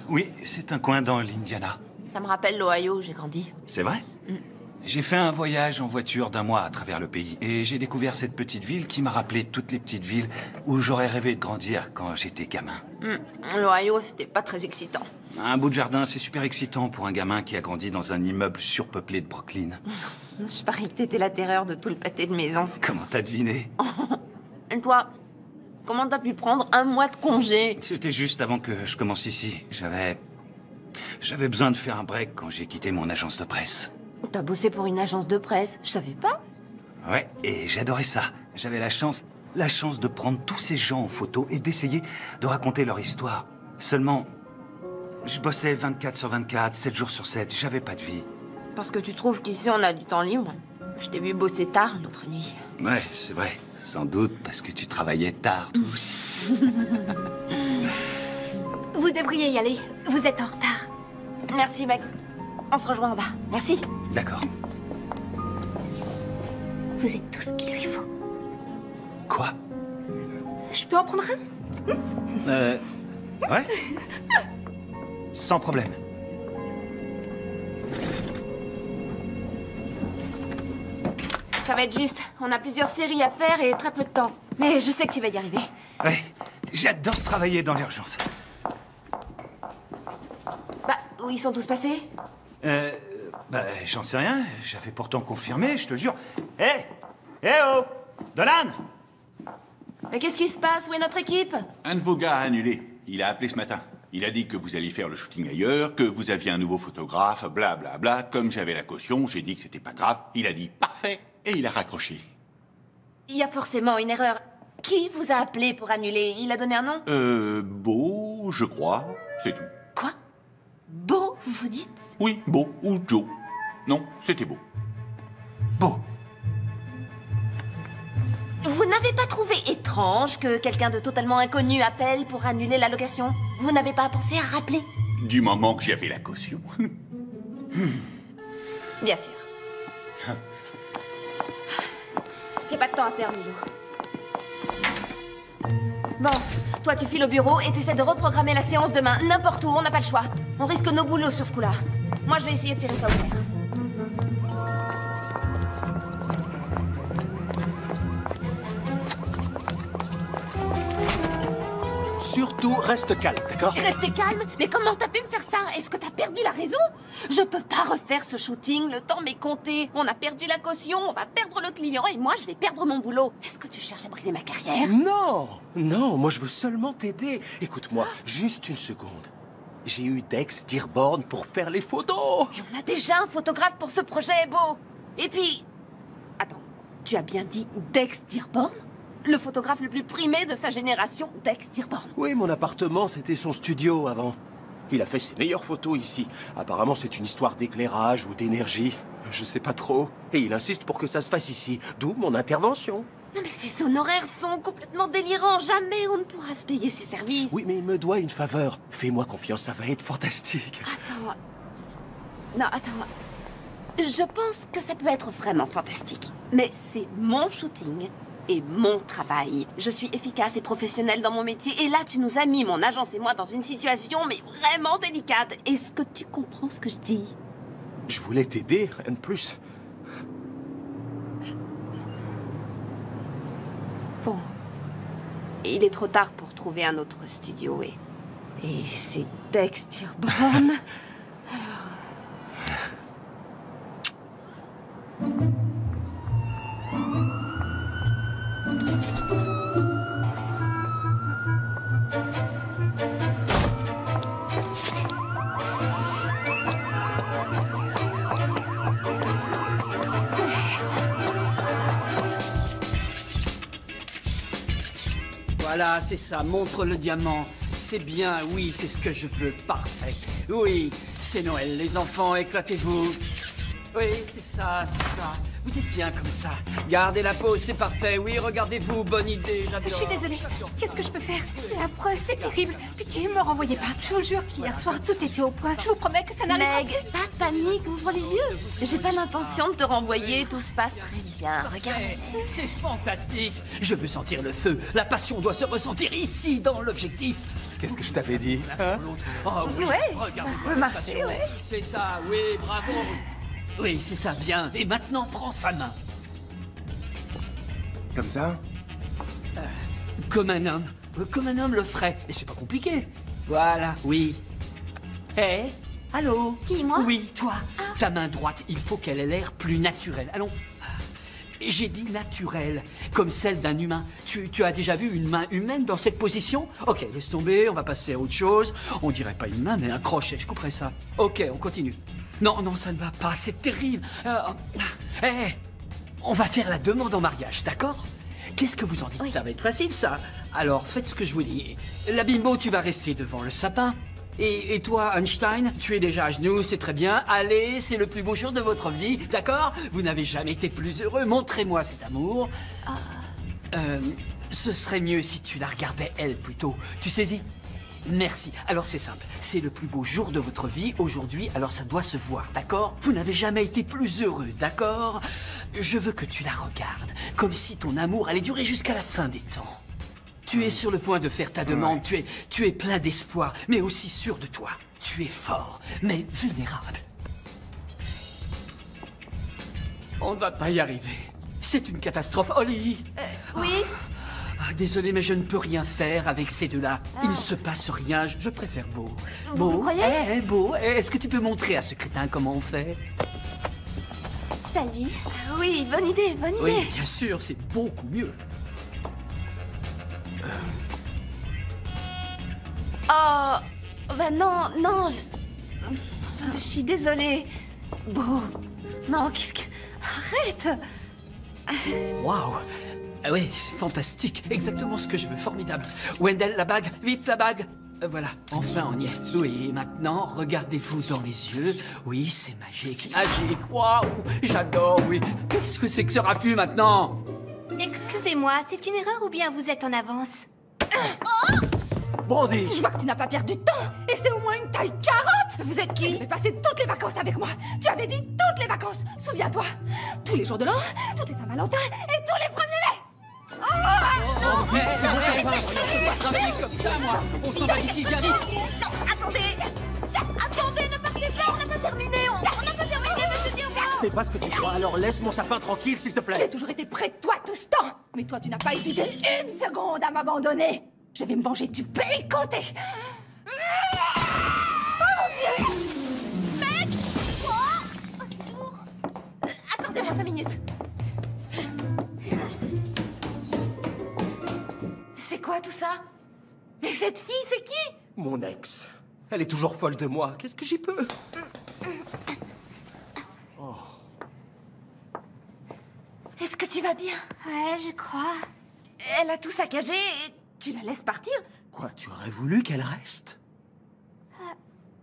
Oui, c'est un coin dans l'Indiana. Ça me rappelle l'Ohio où j'ai grandi. C'est vrai? J'ai fait un voyage en voiture d'1 mois à travers le pays et j'ai découvert cette petite ville qui m'a rappelé toutes les petites villes où j'aurais rêvé de grandir quand j'étais gamin. L'Ohio, c'était pas très excitant. Un bout de jardin, c'est super excitant pour un gamin qui a grandi dans un immeuble surpeuplé de Brooklyn. Je parie que t'étais la terreur de tout le pâté de maison. Comment t'as deviné? Et toi, comment t'as pu prendre 1 mois de congé? C'était juste avant que je commence ici. J'avais besoin de faire un break quand j'ai quitté mon agence de presse. T'as bossé pour une agence de presse, je savais pas. Ouais, et j'adorais ça. J'avais la chance de prendre tous ces gens en photo et d'essayer de raconter leur histoire. Seulement, je bossais 24 sur 24, 7 jours sur 7, j'avais pas de vie. Parce que tu trouves qu'ici on a du temps libre? Je t'ai vu bosser tard l'autre nuit. Ouais, c'est vrai. Sans doute parce que tu travaillais tard, toi aussi. Vous devriez y aller. Vous êtes en retard. Merci, mec. On se rejoint en bas. Merci. D'accord. Vous êtes tout ce qu'il lui faut. Quoi? Je peux en prendre un? Ouais. Sans problème. Ça va être juste. On a plusieurs séries à faire et très peu de temps. Mais je sais que tu vas y arriver. Ouais, j'adore travailler dans l'urgence. Bah, où ils sont tous passés? J'en sais rien. J'avais pourtant confirmé, je te jure. Hé! Oh! Dolan! Mais qu'est-ce qui se passe? Où est notre équipe? Un de vos gars a annulé. Il a appelé ce matin. Il a dit que vous alliez faire le shooting ailleurs, que vous aviez un nouveau photographe, blablabla. Bla, bla. Comme j'avais la caution, j'ai dit que c'était pas grave. Il a dit parfait et il a raccroché. Il y a forcément une erreur. Qui vous a appelé pour annuler? Il a donné un nom? Beau, je crois. C'est tout. Quoi? Beau, vous dites? Oui, Beau ou Joe. Non, c'était Beau. Beau. Vous n'avez pas trouvé étrange que quelqu'un de totalement inconnu appelle pour annuler la location? Vous n'avez pas pensé à rappeler? Du moment que j'avais la caution. Bien sûr. Il n'y a pas de temps à perdre, Milo. Bon, toi tu files au bureau et t'essaies de reprogrammer la séance demain, n'importe où, on n'a pas le choix. On risque nos boulots sur ce coup-là. Moi je vais essayer de tirer ça au clair. Surtout, reste calme, d'accord? Restez calme? Mais comment t'as pu me faire ça? Est-ce que t'as perdu la raison? Je peux pas refaire ce shooting, le temps m'est compté. On a perdu la caution, on va perdre le client et moi je vais perdre mon boulot. Est-ce que tu cherches à briser ma carrière? Non! Non, moi je veux seulement t'aider. Écoute-moi, juste une seconde. J'ai eu Dex Dearborn pour faire les photos. Et on a déjà un photographe pour ce projet, Beau. Et puis... Attends, tu as bien dit Dex Dearborn? Le photographe le plus primé de sa génération, Dex Dearborn. Oui, mon appartement, c'était son studio avant. Il a fait ses meilleures photos ici. Apparemment, c'est une histoire d'éclairage ou d'énergie. Je sais pas trop. Et il insiste pour que ça se fasse ici. D'où mon intervention. Non mais ces honoraires sont complètement délirants. Jamais on ne pourra se payer ses services. Oui, mais il me doit une faveur. Fais-moi confiance, ça va être fantastique. Attends. Non, attends. Je pense que ça peut être vraiment fantastique. Mais c'est mon shooting. Et mon travail. Je suis efficace et professionnelle dans mon métier. Et là, tu nous as mis, mon agence et moi, dans une situation, mais vraiment délicate. Est-ce que tu comprends ce que je dis? Je voulais t'aider, rien de plus. Bon. Il est trop tard pour trouver un autre studio et c'est Dex Dearborn. Alors... Voilà, c'est ça, montre le diamant. C'est bien, oui, c'est ce que je veux, parfait. Oui, c'est Noël, les enfants, éclatez-vous. Oui, c'est ça, c'est ça. Vous êtes bien comme ça. Gardez la pose, c'est parfait. Oui, regardez-vous, bonne idée, j'adore. Je suis désolée. Qu'est-ce que je peux faire? C'est affreux, c'est terrible. Pitié, me renvoyez pas. Je vous jure qu'hier soir, tout était au point. Je vous promets que ça n'arrivera Meg, pas de panique, ouvre les yeux. J'ai pas l'intention de te renvoyer, tout se passe très bien. Regarde. C'est fantastique. Je veux sentir le feu. La passion doit se ressentir ici, dans l'objectif. Qu'est-ce que je t'avais dit, hein? Oh oui, Ouais, regardez ça peut marcher, ouais. C'est ça, oui, bravo. Oui, c'est ça, bien. Et maintenant, prends sa main. Comme ça? Comme un homme. Comme un homme le ferait. Et c'est pas compliqué. Voilà, oui. Hé, allô? Qui, moi? Oui, toi. Ta main droite, il faut qu'elle ait l'air plus naturelle. Allons. J'ai dit naturelle, comme celle d'un humain. Tu as déjà vu une main humaine dans cette position? Ok, laisse tomber, on va passer à autre chose. On dirait pas une main, mais un crochet, je couperai ça. Ok, on continue. Non, non, ça ne va pas, c'est terrible. On va faire la demande en mariage, d'accord? Qu'est-ce que vous en dites? Oui. Ça va être facile, ça. Alors, faites ce que je vous dis. La bimbo, tu vas rester devant le sapin. Et toi, Einstein, tu es déjà à genoux, c'est très bien. Allez, c'est le plus beau jour de votre vie, d'accord? Vous n'avez jamais été plus heureux. Montrez-moi cet amour. Ce serait mieux si tu la regardais, elle, plutôt. Tu saisis? Merci. Alors, c'est simple. C'est le plus beau jour de votre vie aujourd'hui, alors ça doit se voir, d'accord? Vous n'avez jamais été plus heureux, d'accord? Je veux que tu la regardes, comme si ton amour allait durer jusqu'à la fin des temps. Tu es sur le point de faire ta demande, tu es plein d'espoir, mais aussi sûr de toi. Tu es fort, mais vulnérable. On ne va pas y arriver. C'est une catastrophe. Holly! Oui? Désolé, mais je ne peux rien faire avec ces deux-là. Il ne se passe rien, je préfère Beau. Beau? Vous croyez? Beau, est-ce que tu peux montrer à ce crétin comment on fait? Salut. Oui, bonne idée, bonne idée. Oui, bien sûr, c'est beaucoup mieux. Oh, bah non, non, je suis désolée. Bon, non, qu'est-ce que... Arrête. Waouh! Ah oui, c'est fantastique. Exactement ce que je veux. Formidable. Wendell, la bague. Vite, la bague. Voilà, enfin on y est. Oui, maintenant, regardez-vous dans les yeux. Oui, c'est magique. Magique. Waouh! J'adore, oui. Qu'est-ce que c'est que ce raffut maintenant? Excusez-moi, c'est une erreur ou bien vous êtes en avance? Brandy! Je vois que tu n'as pas perdu de temps. Et c'est au moins une taille carotte. Vous êtes qui? Tu avais passé toutes les vacances avec moi. Tu avais dit toutes les vacances. Souviens-toi. Tous les jours de l'an, tous les Saint-Valentin et tous les 1er mai. C'est bon, ça va. On va pas travailler comme ça, moi. On s'en va d'ici, viens vite. Non, attendez, ne partez pas, on n'a pas terminé. On n'a pas terminé, monsieur Dirbois. Ce n'est pas ce que tu crois, alors laisse mon sapin tranquille, s'il te plaît. J'ai toujours été près de toi tout ce temps. Mais toi, tu n'as pas hésité une seconde à m'abandonner. Je vais me venger du pays compté. Oh mon Dieu! Mec! Oh, c'est lourd. Attendez-moi 5 minutes. C'est quoi tout ça? Mais cette fille, c'est qui? Mon ex. Elle est toujours folle de moi. Qu'est-ce que j'y peux? Est-ce que tu vas bien? Ouais, je crois. Elle a tout saccagé et tu la laisses partir? Quoi, tu aurais voulu qu'elle reste?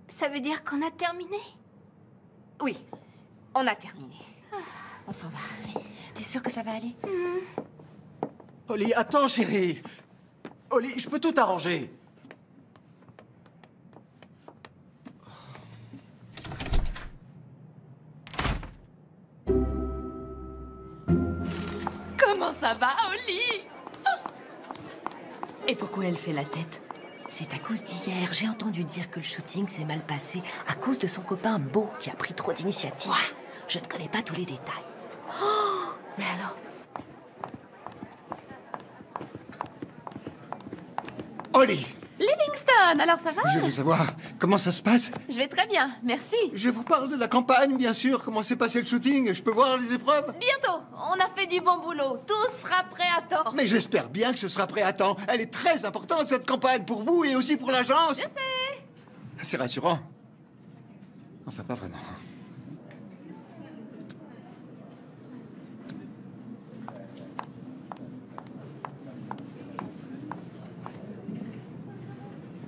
Ça veut dire qu'on a terminé? Oui, on a terminé. On s'en va. T'es sûr que ça va aller? Holly, attends, chérie. Holly, je peux tout arranger. Comment ça va, Holly? Et pourquoi elle fait la tête? C'est à cause d'hier. J'ai entendu dire que le shooting s'est mal passé à cause de son copain Beau qui a pris trop d'initiative. Je ne connais pas tous les détails. Oh, mais alors? Holly! Livingston, alors ça va? Je veux savoir comment ça se passe. Je vais très bien, merci. Je vous parle de la campagne, bien sûr. Comment s'est passé le shooting? Je peux voir les épreuves? Bientôt, on a fait du bon boulot. Tout sera prêt à temps. Mais j'espère bien que ce sera prêt à temps. Elle est très importante, cette campagne, pour vous et aussi pour l'agence. Je sais. C'est rassurant. Enfin, pas vraiment.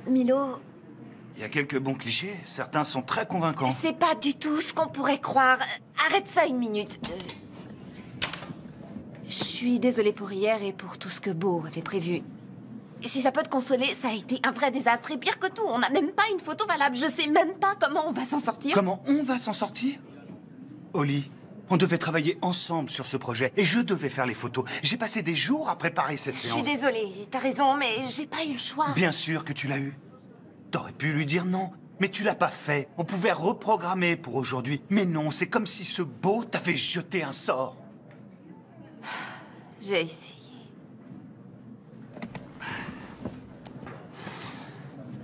Milo, Il y a quelques bons clichés, certains sont très convaincants. c'est pas du tout ce qu'on pourrait croire. Arrête ça une minute. suis désolée pour hier et pour tout ce que Beau avait prévu. Si ça peut te consoler, ça a été un vrai désastre. Et pire que tout, on n'a même pas une photo valable. Je sais même pas comment on va s'en sortir. Comment on va s'en sortir? Oli, on devait travailler ensemble sur ce projet et je devais faire les photos. J'ai passé des jours à préparer cette séance. Je suis désolée, t'as raison, mais j'ai pas eu le choix. Bien sûr que tu l'as eu. T'aurais pu lui dire non, mais tu l'as pas fait. On pouvait reprogrammer pour aujourd'hui. Mais non, c'est comme si ce Beau t'avait jeté un sort. J'ai essayé.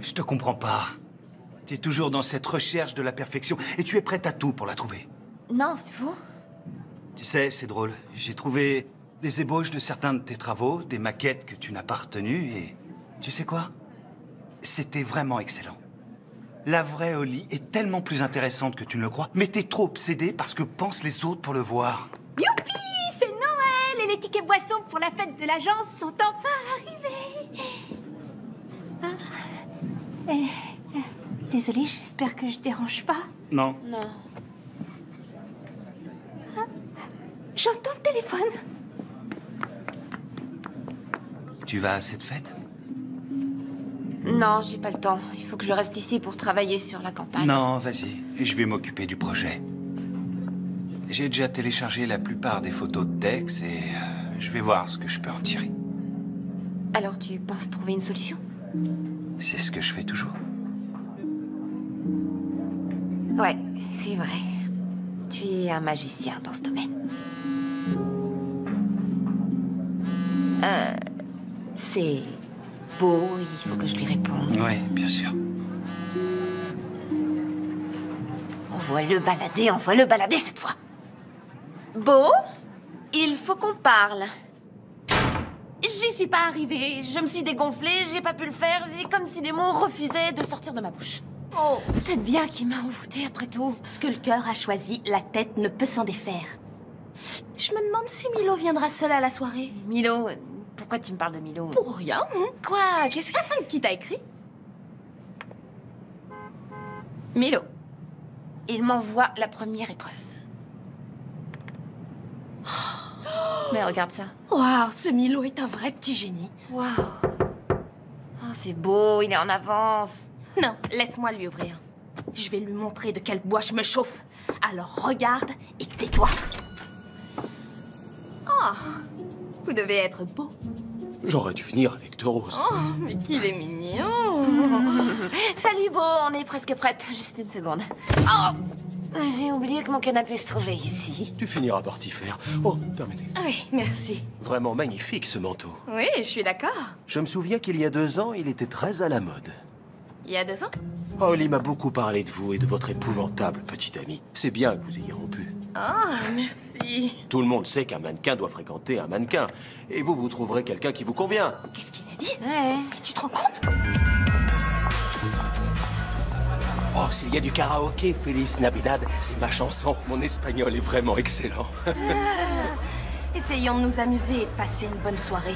Je te comprends pas. Tu es toujours dans cette recherche de la perfection et tu es prête à tout pour la trouver. Non, c'est faux. Tu sais, c'est drôle. J'ai trouvé des ébauches de certains de tes travaux, des maquettes que tu n'as pas retenues et... Tu sais quoi? C'était vraiment excellent. La vraie Oli est tellement plus intéressante que tu ne le crois, mais t'es trop obsédée par ce que pensent les autres pour le voir. Youpi! C'est Noël et les tickets boissons pour la fête de l'agence sont enfin arrivés. Désolée, j'espère que je dérange pas. Non. Non. J'entends le téléphone. Tu vas à cette fête? Non, j'ai pas le temps. Il faut que je reste ici pour travailler sur la campagne. Non, vas-y. Je vais m'occuper du projet. J'ai déjà téléchargé la plupart des photos de Dex et je vais voir ce que je peux en tirer. Alors tu penses trouver une solution? C'est ce que je fais toujours. Ouais, c'est vrai. Tu es un magicien dans ce domaine. C'est Beau, il faut que je lui réponde. Oui, bien sûr. Envoie-le balader cette fois. Beau, il faut qu'on parle. J'y suis pas arrivée, je me suis dégonflée, j'ai pas pu le faire, c'est comme si les mots refusaient de sortir de ma bouche. Oh, peut-être bien qu'il m'a envoûtée après tout. Ce que le cœur a choisi, la tête ne peut s'en défaire. Je me demande si Milo viendra seul à la soirée. Milo, pourquoi tu me parles de Milo? Pour rien. Quoi? Qu'est-ce que... Qui t'a écrit? Milo, il m'envoie la première épreuve. Mais regarde ça. Waouh, ce Milo est un vrai petit génie. Waouh. Oh, c'est beau, il est en avance. Non, laisse-moi lui ouvrir. Je vais lui montrer de quel bois je me chauffe. Alors regarde et tais-toi. Oh, vous devez être beau. J'aurais dû venir avec deux roses. Oh, mais qu'il est mignon. Salut Beau, on est presque prête. Juste une seconde. Oh, j'ai oublié que mon canapé se trouvait ici. Tu finiras par t'y faire. Oh, permettez. Oui, merci. Vraiment magnifique ce manteau. Oui, je suis d'accord. Je me souviens qu'il y a 2 ans, il était très à la mode. Il y a 2 ans? Holly m'a beaucoup parlé de vous et de votre épouvantable petite amie. C'est bien que vous ayez rompu. Oh, merci. Tout le monde sait qu'un mannequin doit fréquenter un mannequin. Et vous trouverez quelqu'un qui vous convient. Qu'est-ce qu'il a dit? Ouais. Mais tu te rends compte? Oh, s'il y a du karaoké, Feliz Navidad, c'est ma chanson. Mon espagnol est vraiment excellent. Essayons de nous amuser et de passer une bonne soirée.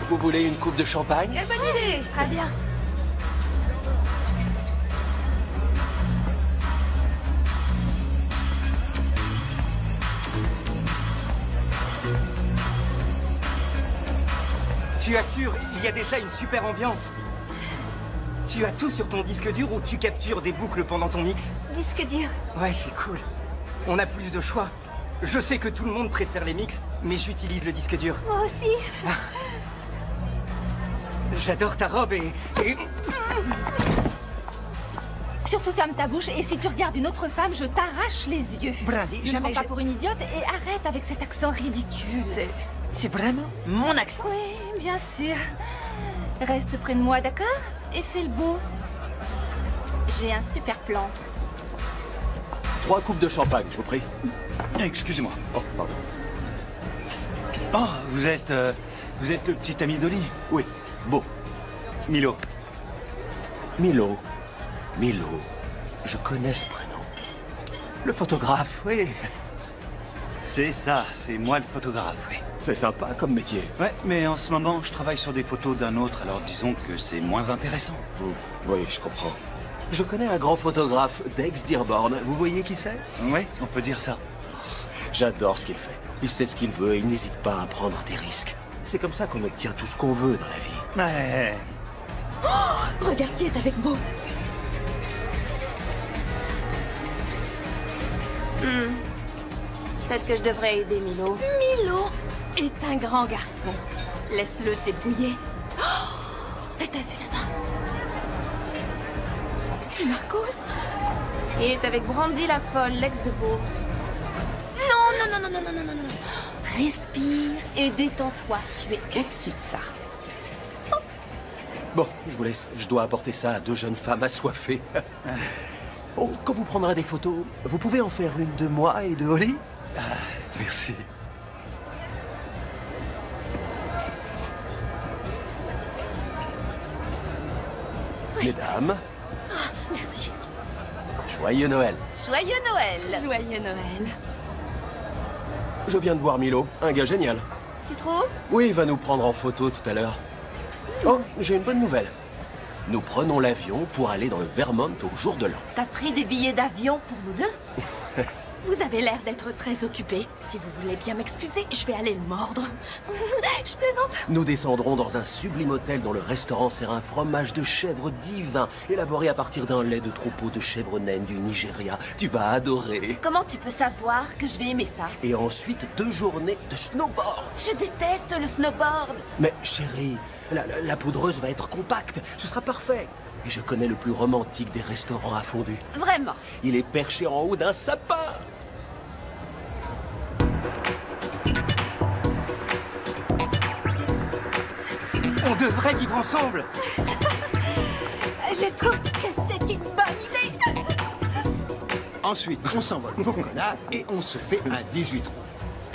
Vous voulez une coupe de champagne? Quelle bonne idée! Très bien. Tu assures, il y a déjà une super ambiance. Tu as tout sur ton disque dur ou tu captures des boucles pendant ton mix? Disque dur. Ouais, c'est cool. On a plus de choix. Je sais que tout le monde préfère les mix, mais j'utilise le disque dur. Moi aussi. J'adore ta robe et... Surtout ferme ta bouche et si tu regardes une autre femme, je t'arrache les yeux. Brandy, Ne me jamais... prends pas pour une idiote et arrête avec cet accent ridicule. C'est vraiment mon accent? Oui, bien sûr. Reste près de moi, d'accord? Et fais le bon. J'ai un super plan. 3 coupes de champagne, je vous prie. Excusez-moi. Oh, pardon. Oh, vous êtes le petit ami d'Oli? Oui, Beau. Milo. Milo. Je connais ce prénom. Le photographe, oui. C'est ça, c'est moi le photographe, oui. C'est sympa comme métier. Ouais, mais en ce moment, je travaille sur des photos d'un autre, alors disons que c'est moins intéressant. Oui, je comprends. Je connais un grand photographe, Dex Dearborn. Vous voyez qui c'est? Oui, on peut dire ça. J'adore ce qu'il fait. Il sait ce qu'il veut et il n'hésite pas à prendre des risques. C'est comme ça qu'on obtient tout ce qu'on veut dans la vie. Ouais. Oh, regarde qui est avec Beau. Peut-être que je devrais aider Milo. Milo est un grand garçon. Laisse-le se débrouiller. Oh, et t'as vu là-bas? C'est Marcos. Il est avec Brandy la folle, l'ex de Beau. Non. Respire et détends-toi. Tu es au-dessus de ça. Bon, je vous laisse. Je dois apporter ça à 2 jeunes femmes assoiffées. Oh, quand vous prendrez des photos, vous pouvez en faire une de moi et de Holly? Merci. Mesdames, Merci. joyeux Noël. Joyeux Noël. Joyeux Noël. Je viens de voir Milo, un gars génial. Tu trouves? Oui, il va nous prendre en photo tout à l'heure. Oh, j'ai une bonne nouvelle. Nous prenons l'avion pour aller dans le Vermont au jour de l'an. T'as pris des billets d'avion pour nous deux? Vous avez l'air d'être très occupé. Si vous voulez bien m'excuser, je vais aller le mordre. Je plaisante. Nous descendrons dans un sublime hôtel dont le restaurant sert un fromage de chèvre divin, élaboré à partir d'un lait de troupeau de chèvres naines du Nigeria. Tu vas adorer. Comment tu peux savoir que je vais aimer ça? Et ensuite, 2 journées de snowboard. Je déteste le snowboard. Mais chérie, la poudreuse va être compacte. Ce sera parfait. Et je connais le plus romantique des restaurants à fondue. Vraiment? Il est perché en haut d'un sapin. On devrait vivre ensemble. Je trouve que c'est une bonne idée. Ensuite, on s'envole pour Kona et on se fait un 18 trous.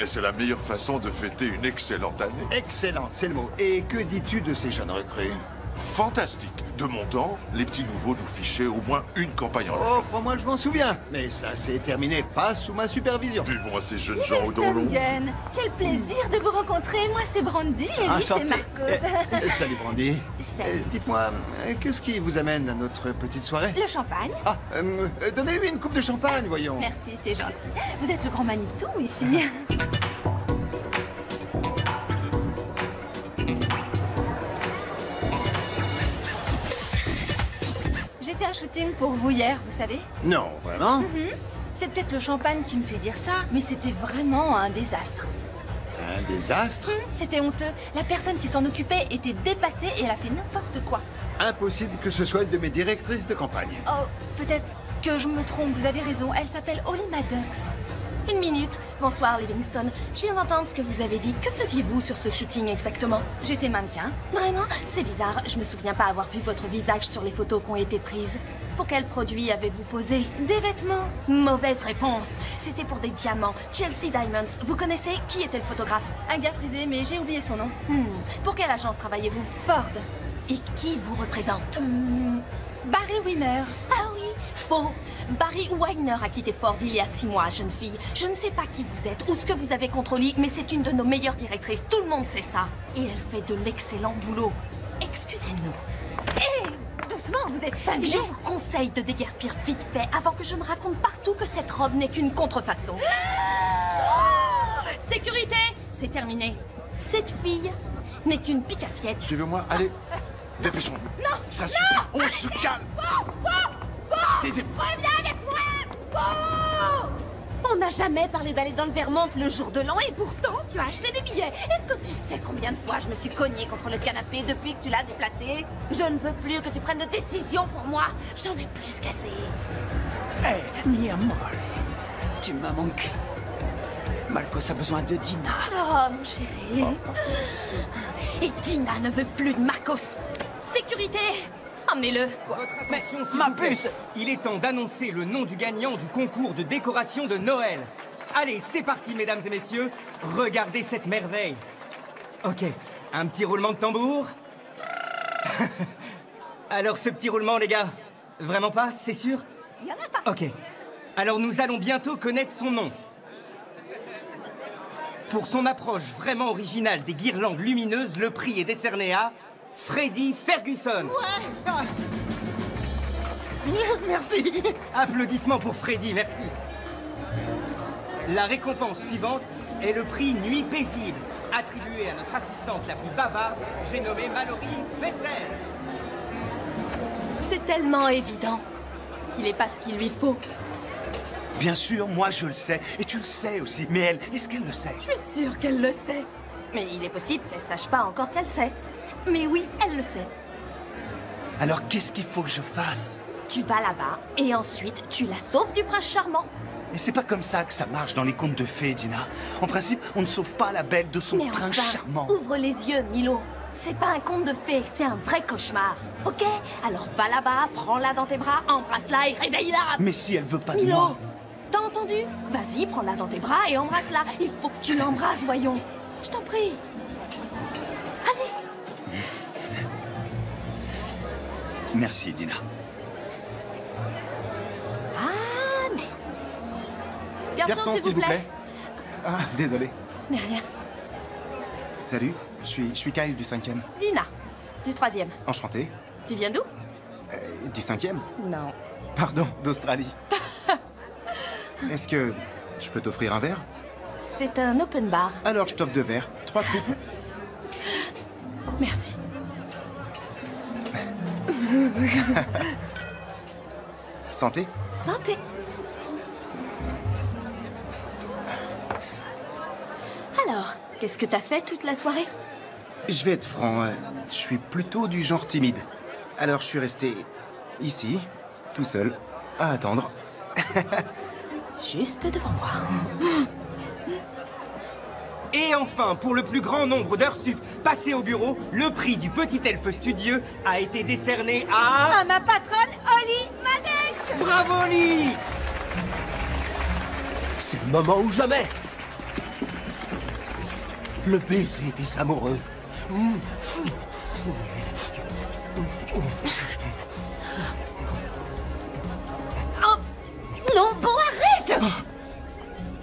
Et c'est la meilleure façon de fêter une excellente année. Excellente, c'est le mot. Et que dis-tu de ces jeunes recrues? Fantastique. De mon temps, les petits nouveaux nous fichaient au moins une campagne en ligne. Oh, crois-moi, je m'en souviens. Mais ça s'est terminé pas sous ma supervision. Buvons à ces jeunes gens au dos long. Livingston, quel plaisir de vous rencontrer. Moi, c'est Brandy et lui, c'est Enchanté. Marcos. Salut Brandy. Salut. Dites-moi, qu'est-ce qui vous amène à notre petite soirée? Le champagne. Ah, donnez-lui une coupe de champagne, voyons. Merci, c'est gentil. Vous êtes le grand Manitou ici. J'ai fait un shooting pour vous hier, vous savez. Non, vraiment? C'est peut-être le champagne qui me fait dire ça, mais c'était vraiment un désastre. Un désastre? C'était honteux. La personne qui s'en occupait était dépassée et elle a fait n'importe quoi. Impossible que ce soit une de mes directrices de campagne. Oh, peut-être que je me trompe, vous avez raison. Elle s'appelle Holly Maddox. Une minute. Bonsoir, Livingston. Je viens d'entendre ce que vous avez dit. Que faisiez-vous sur ce shooting exactement? J'étais mannequin. Vraiment? C'est bizarre. Je me souviens pas avoir vu votre visage sur les photos qui ont été prises. Pour quel produit avez-vous posé? Des vêtements. Mauvaise réponse. C'était pour des diamants. Chelsea Diamonds. Vous connaissez? Qui était le photographe? Un gars frisé, mais j'ai oublié son nom. Pour quelle agence travaillez-vous? Ford. Et qui vous représente? Barry Winner. Ah oui, faux. Barry Weiner a quitté Ford il y a 6 mois, jeune fille. Je ne sais pas qui vous êtes ou ce que vous avez contre Holly, mais c'est une de nos meilleures directrices. Tout le monde sait ça. Et elle fait de l'excellent boulot. Excusez-nous. Hé, doucement, vous êtes fameux. Je vous conseille de déguerpir vite fait avant que je ne raconte partout que cette robe n'est qu'une contrefaçon. Sécurité, c'est terminé. Cette fille n'est qu'une pique-assiette. Suivez-moi, allez. Dépêchons. Non. Ça suffit, on se calme. Taisez-vous. Reviens avec moi. On n'a jamais parlé d'aller dans le Vermont le jour de l'an et pourtant tu as acheté des billets. Est-ce que tu sais combien de fois je me suis cognée contre le canapé depuis que tu l'as déplacé? Je ne veux plus que tu prennes de décision pour moi. J'en ai plus qu'assez. Hé, mi amore, tu m'as manqué. Marcos a besoin de Dina. Oh, mon chéri. Et Dina ne veut plus de Marcos. Sécurité, emmenez-le. Votre attention, s'il vous plaît. Il est temps d'annoncer le nom du gagnant du concours de décoration de Noël. Allez, c'est parti, mesdames et messieurs. Regardez cette merveille. Ok, un petit roulement de tambour. Alors, ce petit roulement, les gars, vraiment pas, c'est sûr? Il y en a pas. Ok. Alors, nous allons bientôt connaître son nom. Pour son approche vraiment originale des guirlandes lumineuses, le prix est décerné à Freddy Ferguson. Merci. Applaudissements pour Freddy, merci. La récompense suivante est le prix Nuit paisible, attribué à notre assistante la plus bavarde, j'ai nommé Mallory Fessel. C'est tellement évident qu'il est pas ce qu'il lui faut. Bien sûr, moi je le sais, et tu le sais aussi. Mais elle, est-ce qu'elle le sait? Je suis sûre qu'elle le sait. Mais il est possible qu'elle sache pas encore qu'elle sait. Mais oui, elle le sait. Alors qu'est-ce qu'il faut que je fasse? Tu vas là-bas, et ensuite tu la sauves du prince charmant. Et c'est pas comme ça que ça marche dans les contes de fées, Dina. En principe, on ne sauve pas la belle de son Mais prince enfin, charmant. ouvre les yeux, Milo. C'est pas un conte de fées, c'est un vrai cauchemar. Ok? Alors va là-bas, prends-la dans tes bras, embrasse-la et réveille-la. Mais si elle veut pas de Milo, moi... t'as entendu? Vas-y, prends-la dans tes bras et embrasse-la. Il faut que tu l'embrasses, voyons. Je t'en prie. Allez. Merci, Dina. Ah, mais... Garçon, s'il vous plaît. Ah, désolé. Ce n'est rien. Salut, je suis Kyle du 5e. Dina, du 3e. Enchanté. Tu viens d'où? Du 5e? Non. Pardon, d'Australie. Est-ce que je peux t'offrir un verre? C'est un open bar. Alors je t'offre 2 verres, 3 coupes. Merci. Santé. Santé. Alors, qu'est-ce que t'as fait toute la soirée? Je vais être franc, je suis plutôt du genre timide. Alors je suis resté ici, tout seul, à attendre. Juste devant moi. Et enfin, pour le plus grand nombre d'heures sup passées au bureau, le prix du petit elfe studieux a été décerné à... À ma patronne, Holly Maddox. Bravo, Holly! C'est le moment ou jamais. Le baiser des amoureux. Oh non, bon, arrête!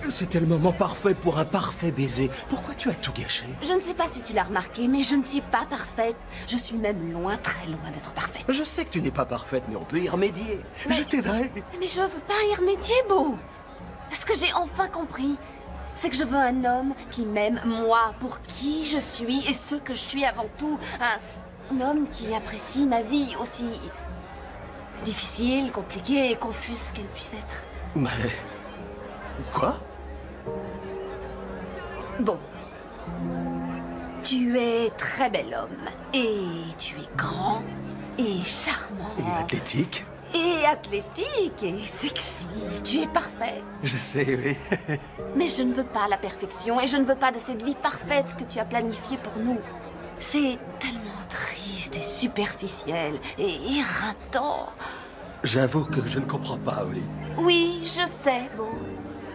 C'était le moment parfait pour un parfait baiser. Pourquoi tu as tout gâché? Je ne sais pas si tu l'as remarqué, mais je ne suis pas parfaite. Je suis même loin, très loin d'être parfaite. Je sais que tu n'es pas parfaite, mais on peut y remédier. Je t'aiderai. Mais je veux pas y remédier, Beau. Ce que j'ai enfin compris, c'est que je veux un homme qui m'aime, moi, pour qui je suis et ce que je suis avant tout. Un homme qui apprécie ma vie aussi difficile, compliquée et confuse qu'elle puisse être. Mais... Quoi? Bon. Tu es très bel homme. Et tu es grand et charmant. Et athlétique? Et athlétique et sexy. Tu es parfait. Je sais, oui. Mais je ne veux pas la perfection et je ne veux pas de cette vie parfaite que tu as planifiée pour nous. C'est tellement triste et superficiel et éreintant. J'avoue que je ne comprends pas, Oli. Oui, je sais, Beau.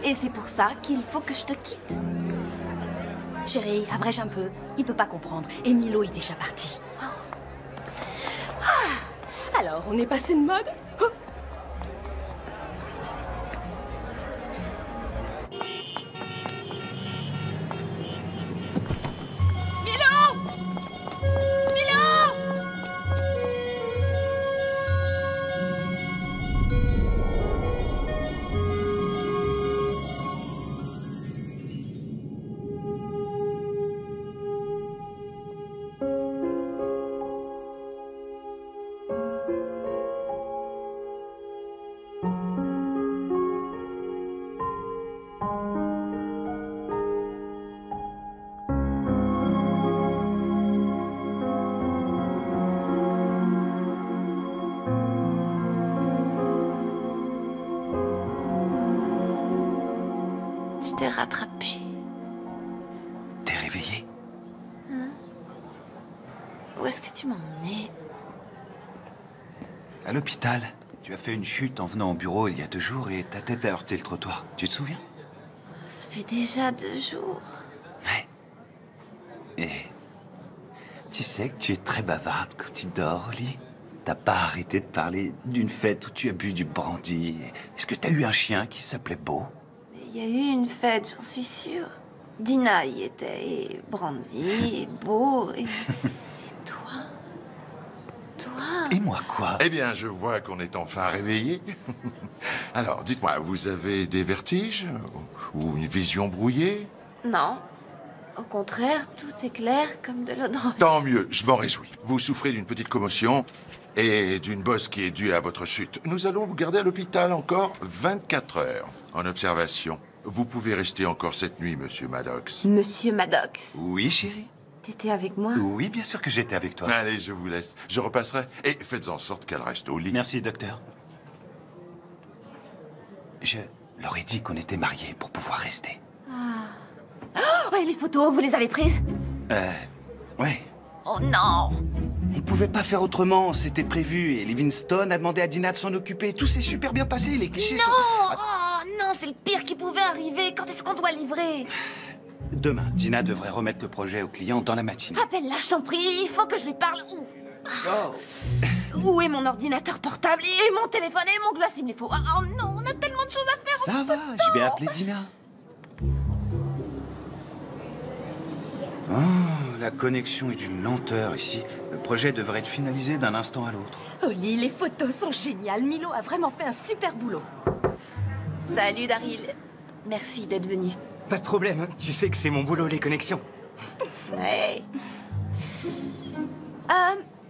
Et c'est pour ça qu'il faut que je te quitte. Chérie, abrège un peu. Il peut pas comprendre. Et Milo est déjà parti. Ah, alors, on est passé de mode? Je t'ai rattrapé. T'es réveillée? Hein? Où est-ce que tu m'as emmené? À l'hôpital. Tu as fait une chute en venant au bureau il y a 2 jours et ta tête a heurté le trottoir. Tu te souviens? Ça fait déjà 2 jours. Ouais. Et... tu sais que tu es très bavarde quand tu dors au lit. T'as pas arrêté de parler d'une fête où tu as bu du brandy. Est-ce que t'as eu un chien qui s'appelait Beau? Il y a eu une fête, j'en suis sûre. Dina y était, et Brandy, et Beau, et toi. Toi. Et moi quoi? Eh bien, je vois qu'on est enfin réveillé. Alors, dites-moi, vous avez des vertiges? Ou une vision brouillée? Non. Au contraire, tout est clair comme de l'eau de roche. Tant mieux, je m'en réjouis. Vous souffrez d'une petite commotion et d'une bosse qui est due à votre chute. Nous allons vous garder à l'hôpital encore 24 heures en observation. Vous pouvez rester encore cette nuit, monsieur Maddox. Monsieur Maddox, Oui, chérie? t'étais avec moi? Oui, bien sûr que j'étais avec toi. Allez, je vous laisse. Je repasserai. Et faites en sorte qu'elle reste au lit. Merci, docteur. Je leur ai dit qu'on était mariés pour pouvoir rester. Oh, et les photos, vous les avez prises? Ouais. Oh non! On pouvait pas faire autrement, c'était prévu. Et Livingstone a demandé à Dina de s'en occuper. Tout s'est super bien passé, les clichés Non! sont... Oh non, c'est le pire qui pouvait arriver. Quand est-ce qu'on doit livrer? Demain, Dina devrait remettre le projet au client dans la matinée. Appelle-la, je t'en prie. Il faut que je lui parle. Oh. Où est mon ordinateur portable et mon téléphone et mon gloss? Il me les faut. Oh non, on a tellement de choses à faire. Ça va, je vais appeler Dina. Oh, la connexion est d'une lenteur ici. Le projet devrait être finalisé d'un instant à l'autre. Oli, les photos sont géniales. Milo a vraiment fait un super boulot. Salut Daryl. Merci d'être venu. Pas de problème, tu sais que c'est mon boulot, les connexions. Ouais.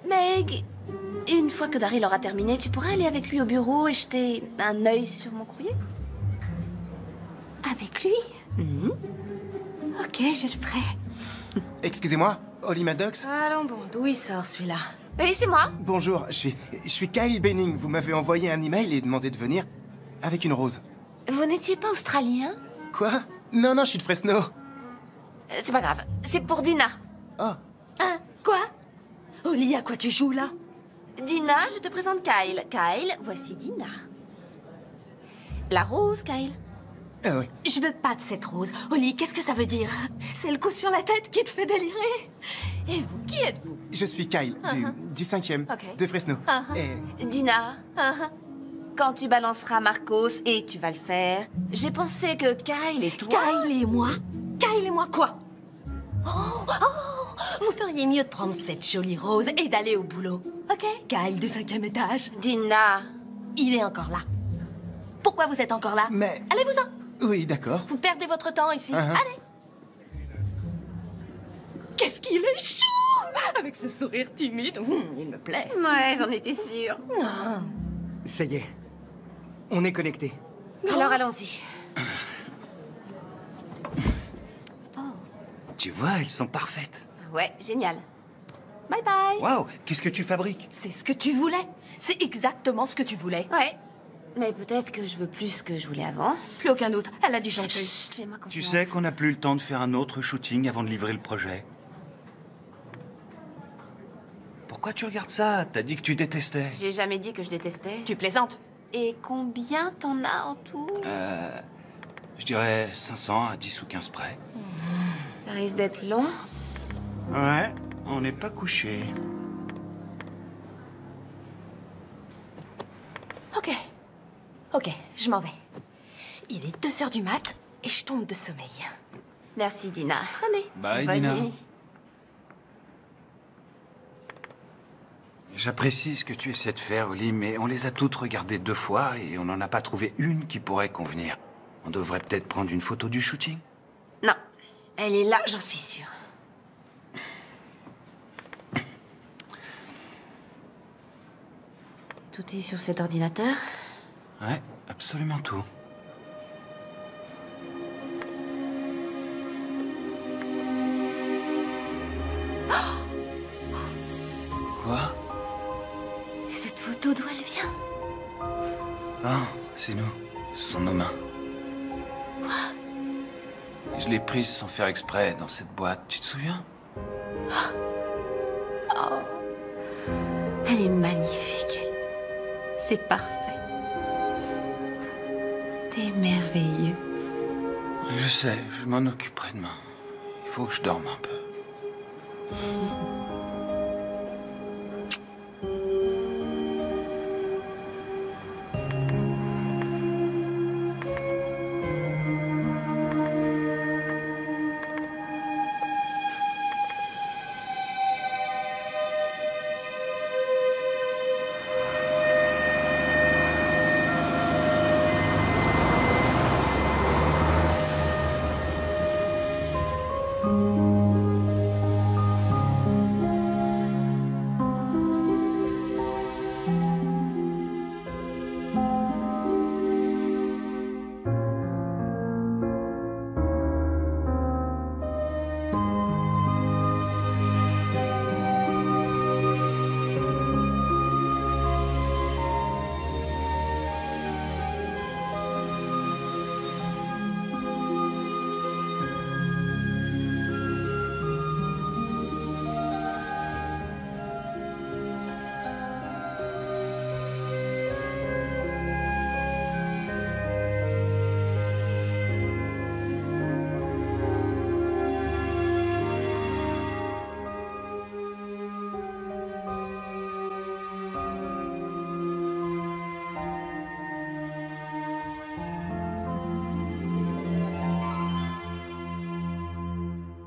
Meg, une fois que Daryl aura terminé, tu pourrais aller avec lui au bureau et jeter un œil sur mon courrier? Avec lui? Ok, je le ferai. Excusez-moi, Holly Maddox? Allons bon, d'où il sort celui-là? Oui, c'est moi. Bonjour, je suis Kyle Benning. Vous m'avez envoyé un email et demandé de venir avec une rose. Vous n'étiez pas australien? Quoi? Non, je suis de Fresno. C'est pas grave, c'est pour Dina. Oh. Hein? Quoi? Oli, à quoi tu joues là? Dina, je te présente Kyle. Kyle, voici Dina. La rose, Kyle. Ah oui. Je veux pas de cette rose. Oli, qu'est-ce que ça veut dire? C'est le coup sur la tête qui te fait délirer? Et vous, qui êtes-vous? Je suis Kyle, du 5e, Ok. de Fresno. Et... Dina, quand tu balanceras Marcos, et tu vas le faire, j'ai pensé que Kyle et toi... Kyle et moi? Kyle et moi quoi? Oh, vous feriez mieux de prendre cette jolie rose et d'aller au boulot. Ok? Kyle du 5e étage. Dina. Il est encore là. Pourquoi vous êtes encore là? Mais... Allez-vous-en. Oui, d'accord. Vous perdez votre temps ici. Allez. Qu'est-ce qu'il est chou! Avec ce sourire timide. Il me plaît. Ouais, j'en étais sûre. Non. Ça y est, on est connectés. Alors allons-y. Tu vois, elles sont parfaites. Ouais, génial. Bye bye. Waouh, qu'est-ce que tu fabriques? C'est ce que tu voulais. C'est exactement ce que tu voulais. Ouais. Mais peut-être que je veux plus que je voulais avant. Plus aucun doute. Elle a dit chanter. Chut, fais-moi confiance. Tu sais qu'on n'a plus le temps de faire un autre shooting avant de livrer le projet. Pourquoi tu regardes ça? T'as dit que tu détestais. J'ai jamais dit que je détestais. Tu plaisantes. Et combien t'en as en tout? Je dirais 500 à 10 ou 15 près. Ça risque d'être long. Ouais, on n'est pas couché. Ok, je m'en vais. Il est 2 heures du mat et je tombe de sommeil. Merci, Dina. Allez. Bye, Bonne Dina. nuit. J'apprécie ce que tu essaies de faire, Oli, mais on les a toutes regardées 2 fois et on n'en a pas trouvé une qui pourrait convenir. On devrait peut-être prendre une photo du shooting. Non, elle est là, j'en suis sûre. Tout est sur cet ordinateur? Ouais, absolument tout. Quoi? Et cette photo, d'où elle vient? Ah, c'est nous. Ce sont nos mains. Quoi? Je l'ai prise sans faire exprès dans cette boîte, tu te souviens? Oh. Elle est magnifique. C'est parfait. T'es merveilleux. Je sais, je m'en occuperai demain. Il faut que je dorme un peu.